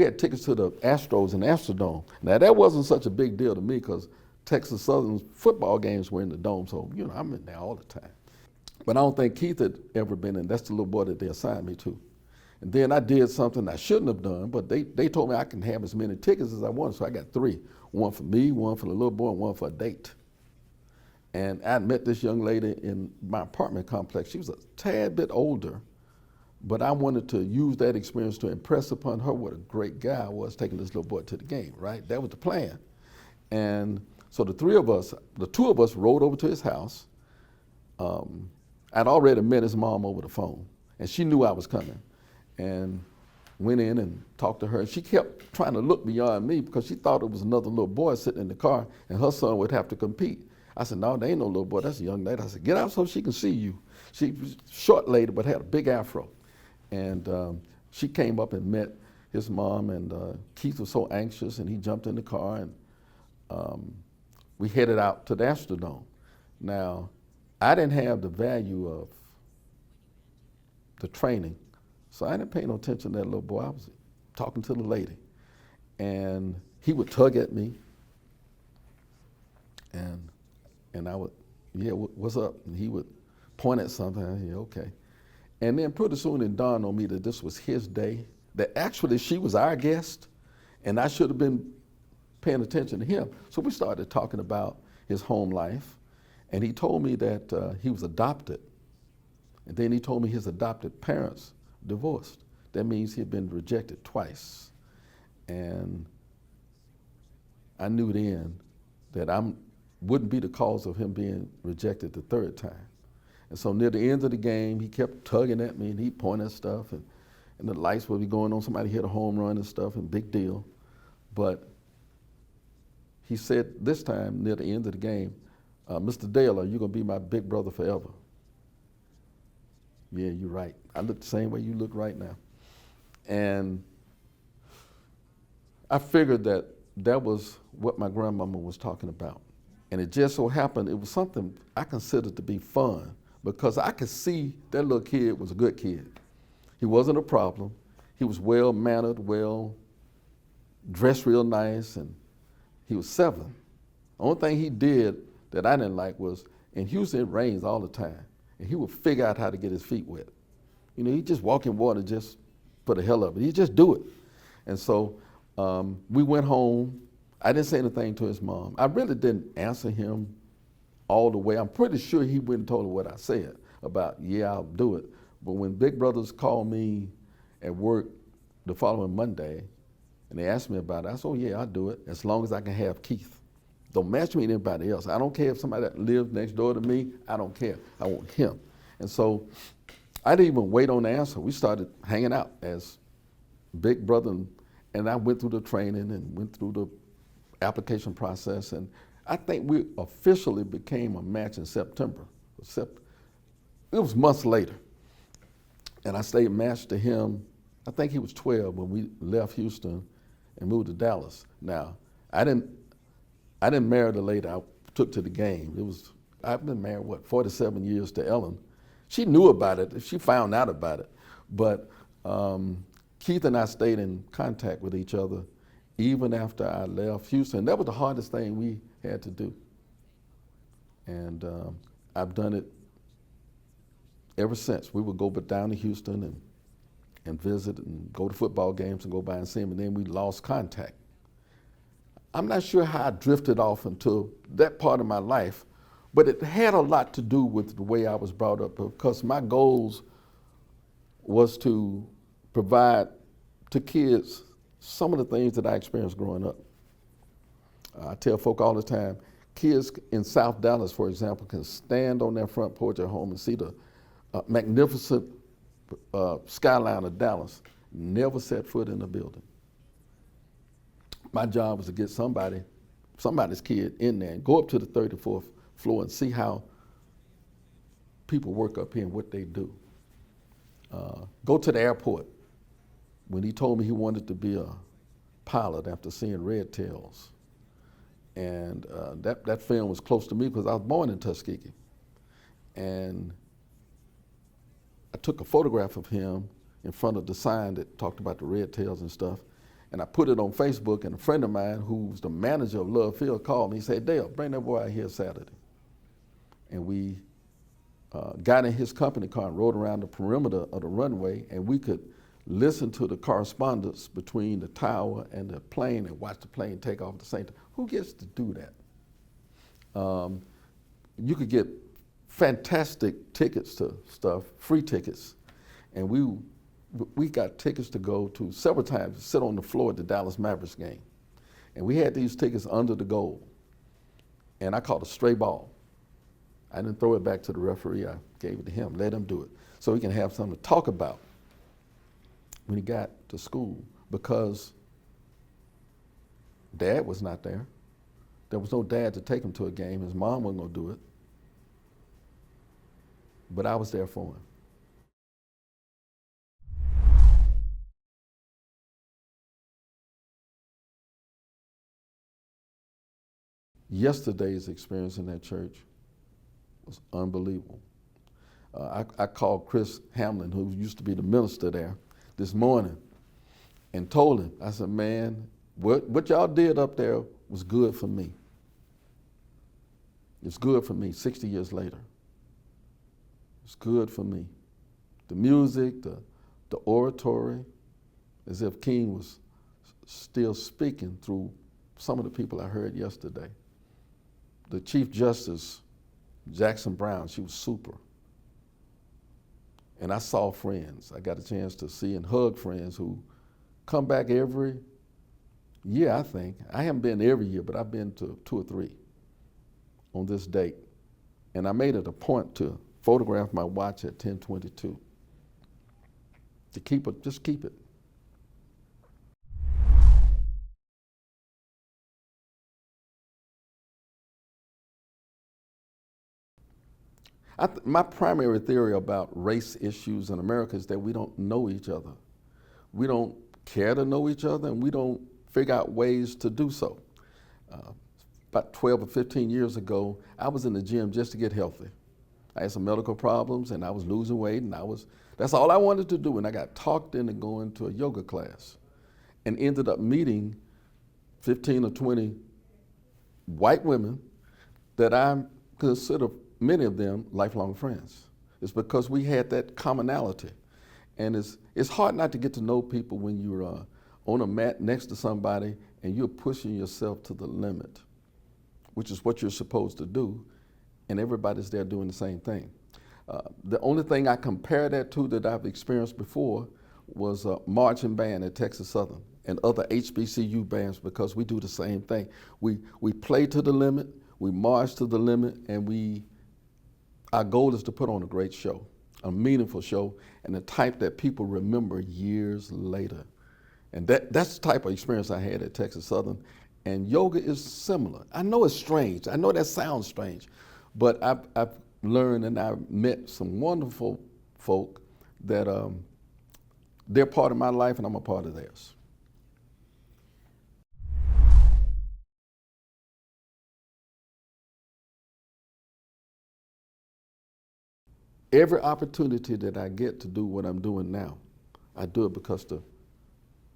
had tickets to the Astros in Astrodome. Now that wasn't such a big deal to me because Texas Southern's football games were in the dome, so I'm in there all the time. But I don't think Keith had ever been in. That's the little boy that they assigned me to. And then I did something I shouldn't have done, but they told me I can have as many tickets as I wanted, so I got 3. One for me, one for the little boy, and one for a date. And I met this young lady in my apartment complex. She was a tad bit older, but I wanted to use that experience to impress upon her what a great guy I was taking this little boy to the game, right? That was the plan. And so the 2 of us rode over to his house. I'd already met his mom over the phone, and she knew I was coming. And went in and talked to her. And she kept trying to look beyond me because she thought it was another little boy sitting in the car and her son would have to compete. I said, "No, there ain't no little boy, that's a young lady." I said, "Get out so she can see you." She was a short lady but had a big afro. And she came up and met his mom, and Keith was so anxious and he jumped in the car and we headed out to the Astrodome. Now, I didn't have the value of the training, so I didn't pay no attention to that little boy. I was talking to the lady. And he would tug at me. And I would, "Yeah, what's up?" And he would point at something. I said, "Yeah, okay." And then pretty soon it dawned on me that this was his day, that actually she was our guest, and I should have been paying attention to him. So we started talking about his home life. And he told me that he was adopted. And then he told me his adopted parents divorced. That means he had been rejected twice. And I knew then that I wouldn't be the cause of him being rejected the 3rd time. And so near the end of the game, he kept tugging at me and he pointed at stuff and the lights would be going on, somebody hit a home run and stuff, and big deal. But he said this time near the end of the game, "Mr. Dale, are you gonna be my big brother forever?" "Yeah, you're right. I look the same way you look right now." And I figured that was what my grandmama was talking about. And it just so happened it was something I considered to be fun because I could see that little kid was a good kid. He wasn't a problem. He was well-mannered, dressed real nice, and he was 7. The only thing he did that I didn't like was, in Houston it rains all the time, and he would figure out how to get his feet wet. He'd just walk in water just for the hell of it. He'd just do it. And so we went home. I didn't say anything to his mom. I really didn't answer him all the way. I'm pretty sure he wouldn't have told her what I said about, "Yeah, I'll do it." But when Big Brothers called me at work the following Monday and they asked me about it, I said, "Oh yeah, I'll do it as long as I can have Keith. Don't match me with anybody else. I don't care if somebody that lives next door to me, I don't care. I want him." And so I didn't even wait on the answer. We started hanging out as big brother, and I went through the training and went through the application process, and I think we officially became a match in September. It was months later, and I stayed matched to him. I think he was 12 when we left Houston and moved to Dallas. Now, I didn't marry the lady I took to the game. I've been married, 47 years to Ellen. She knew about it, she found out about it, but Keith and I stayed in contact with each other even after I left Houston. That was the hardest thing we had to do. And I've done it ever since. We would go down to Houston and visit and go to football games and go by and see them, and then we lost contact. I'm not sure how I drifted off into that part of my life, but it had a lot to do with the way I was brought up, because my goals was to provide to kids some of the things that I experienced growing up. I tell folk all the time, kids in South Dallas, for example, can stand on their front porch at home and see the magnificent skyline of Dallas, never set foot in a building. My job was to get somebody's kid in there and go up to the 34th floor and see how people work up here and what they do. Go to the airport. When he told me he wanted to be a pilot after seeing Red Tails. And that film was close to me because I was born in Tuskegee. And I took a photograph of him in front of the sign that talked about the Red Tails and stuff. And I put it on Facebook, and a friend of mine who's the manager of Love Field called me. He said, "Dale, bring that boy out here Saturday." And we got in his company car and rode around the perimeter of the runway, and we could listen to the correspondence between the tower and the plane and watch the plane take off at the same time. Who gets to do that? You could get fantastic tickets to stuff, free tickets, and we got tickets to go to several times, sit on the floor at the Dallas Mavericks game. And we had these tickets under the goal. And I caught a stray ball. I didn't throw it back to the referee, I gave it to him, let him do it, so he can have something to talk about when he got to school, because Dad was not there. There was no dad to take him to a game. His mom wasn't gonna do it. But I was there for him. Yesterday's experience in that church was unbelievable. I called Chris Hamlin, who used to be the minister there, this morning and told him, I said, "Man, what y'all did up there was good for me. It's good for me 60 years later. It's good for me. The music, the oratory, as if King was still speaking through some of the people I heard yesterday. The Chief Justice, Jackson Brown, she was super. And I saw friends. I got a chance to see and hug friends who come back every year, I think. I haven't been every year, but I've been to 2 or 3 on this date. And I made it a point to photograph my watch at 10:22. To keep it, just keep it. My primary theory about race issues in America is that we don't know each other. We don't care to know each other, and we don't figure out ways to do so. About 12 or 15 years ago, I was in the gym just to get healthy. I had some medical problems, and I was losing weight, and that's all I wanted to do. And I got talked into going to a yoga class and ended up meeting 15 or 20 white women that I consider, many of them, lifelong friends. It's because we had that commonality. And it's hard not to get to know people when you're on a mat next to somebody and you're pushing yourself to the limit, which is what you're supposed to do, and everybody's there doing the same thing. The only thing I compare that to that I've experienced before was a marching band at Texas Southern and other HBCU bands, because we do the same thing. We play to the limit, we march to the limit, and our goal is to put on a great show, a meaningful show, and the type that people remember years later. And that's the type of experience I had at Texas Southern. And yoga is similar. I know it's strange. I know that sounds strange. But I've learned, and I've met some wonderful folk that they're part of my life and I'm a part of theirs. Every opportunity that I get to do what I'm doing now, I do it because the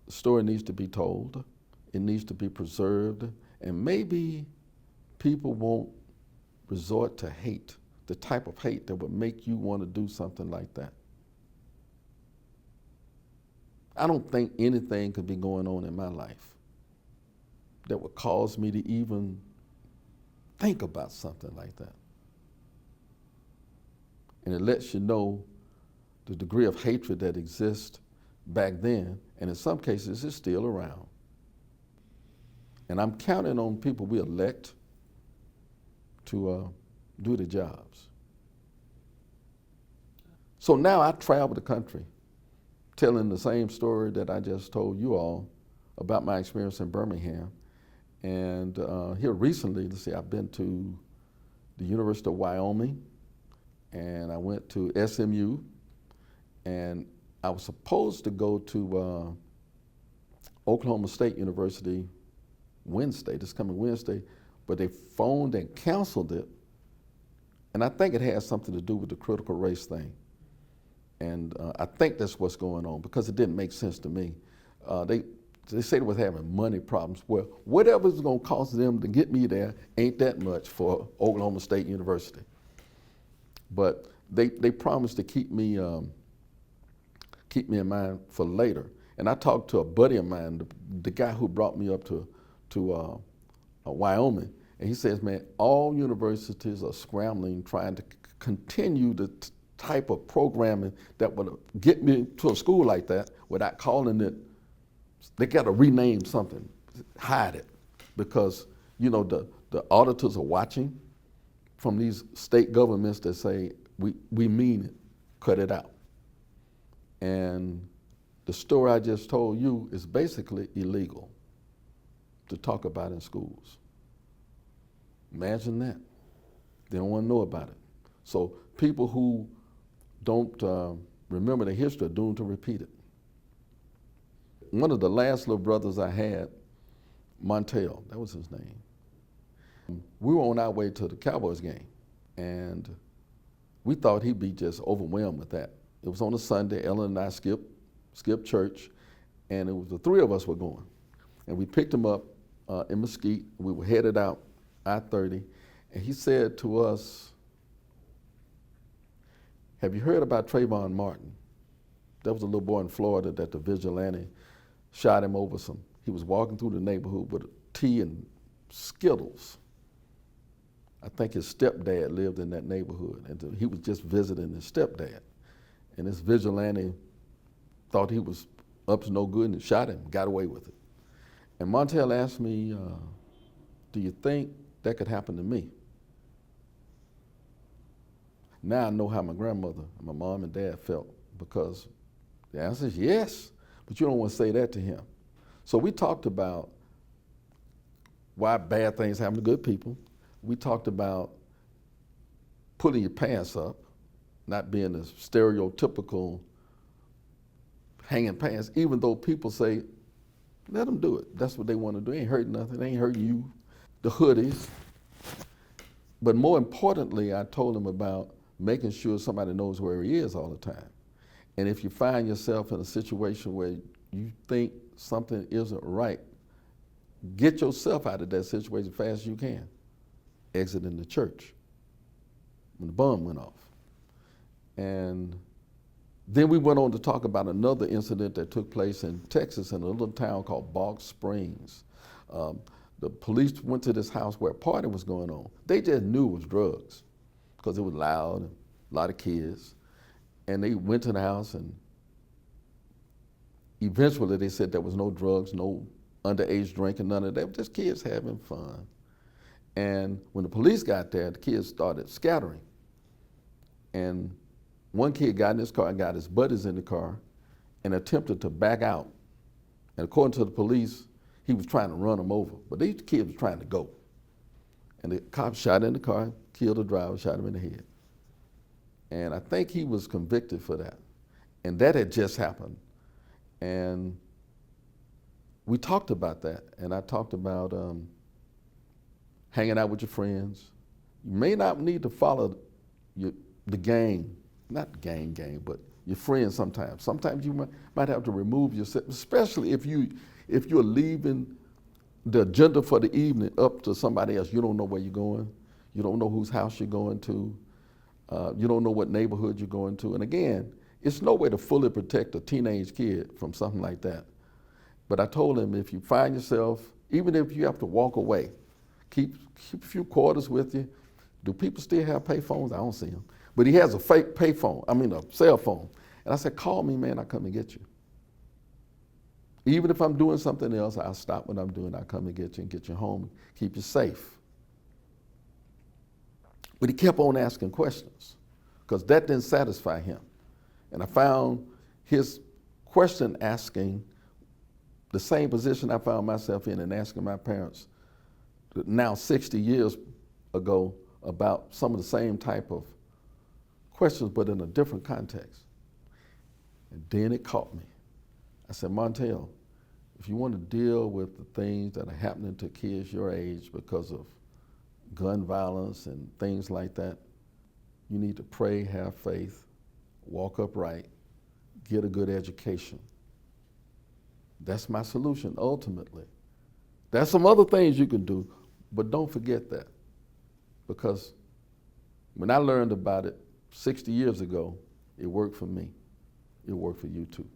story needs to be told, it needs to be preserved, and maybe people won't resort to hate, the type of hate that would make you want to do something like that. I don't think anything could be going on in my life that would cause me to even think about something like that. And it lets you know the degree of hatred that exists back then, and in some cases is still around. And I'm counting on people we elect to do the jobs. So now I travel the country telling the same story that I just told you all about my experience in Birmingham. And here recently, let's see, I've been to the University of Wyoming, and I went to SMU, and I was supposed to go to Oklahoma State University Wednesday, this coming Wednesday, but they phoned and canceled it. And I think it has something to do with the critical race thing. And I think that's what's going on, because it didn't make sense to me. They say they was having money problems. Well, whatever's going to cost them to get me there ain't that much for Oklahoma State University. But they promised to keep me in mind for later. And I talked to a buddy of mine, the guy who brought me up to Wyoming, and he says, man, all universities are scrambling, trying to continue the type of programming that would get me to a school like that without calling it. They got to rename something, hide it, because the auditors are watching from these state governments that say we mean it, cut it out. And the story I just told you is basically illegal to talk about in schools. Imagine that. They don't want to know about it. So people who don't remember the history are doomed to repeat it. One of the last little brothers I had, Montel, that was his name. We were on our way to the Cowboys game, and we thought he'd be just overwhelmed with that. It was on a Sunday. Ellen and I skipped church, and it was the three of us were going. And we picked him up in Mesquite. We were headed out I-30, and he said to us, have you heard about Trayvon Martin? That was a little boy in Florida that the vigilante shot him over some. He was walking through the neighborhood with tea and Skittles. I think his stepdad lived in that neighborhood, and he was just visiting his stepdad. And this vigilante thought he was up to no good and shot him, got away with it. And Montel asked me, do you think that could happen to me? Now I know how my grandmother, my mom and dad felt, because the answer is yes, but you don't want to say that to him. So we talked about why bad things happen to good people. We talked about pulling your pants up, not being a stereotypical hanging pants, even though people say, let them do it. That's what they want to do. It ain't hurting nothing. It ain't hurting you. The hoodies. But more importantly, I told him about making sure somebody knows where he is all the time. And if you find yourself in a situation where you think something isn't right, get yourself out of that situation as fast as you can. Exiting the church when the bomb went off. And then we went on to talk about another incident that took place in Texas in a little town called Bog Springs. The police went to this house where a party was going on. They just knew it was drugs because it was loud and a lot of kids. And they went to the house, and eventually they said there was no drugs, no underage drinking, none of that, just kids having fun. And when the police got there, the kids started scattering. And one kid got in his car and got his buddies in the car and attempted to back out. And according to the police, he was trying to run them over, but these kids were trying to go. And the cop shot in the car, killed the driver, shot him in the head. And I think he was convicted for that. And that had just happened. And we talked about that, and I talked about hanging out with your friends. You may not need to follow the gang, not the gang, but your friends sometimes. Sometimes you might have to remove yourself, especially if you're leaving the agenda for the evening up to somebody else. You don't know where you're going. You don't know whose house you're going to. You don't know what neighborhood you're going to. And again, it's no way to fully protect a teenage kid from something like that. But I told him, if you find yourself, even if you have to walk away, keep a few quarters with you. Do people still have pay phones? I don't see them. But he has a fake pay phone, a cell phone. And I said, call me, man, I'll come and get you. Even if I'm doing something else, I'll stop what I'm doing, I'll come and get you home, keep you safe. But he kept on asking questions because that didn't satisfy him. And I found his question asking the same position I found myself in and asking my parents now 60 years ago about some of the same type of questions, but in a different context. And then it caught me. I said, Montel, if you want to deal with the things that are happening to kids your age because of gun violence and things like that, you need to pray, have faith, walk upright, get a good education. That's my solution ultimately. There's some other things you can do, but don't forget that. Because when I learned about it 60 years ago, it worked for me. It worked for you too.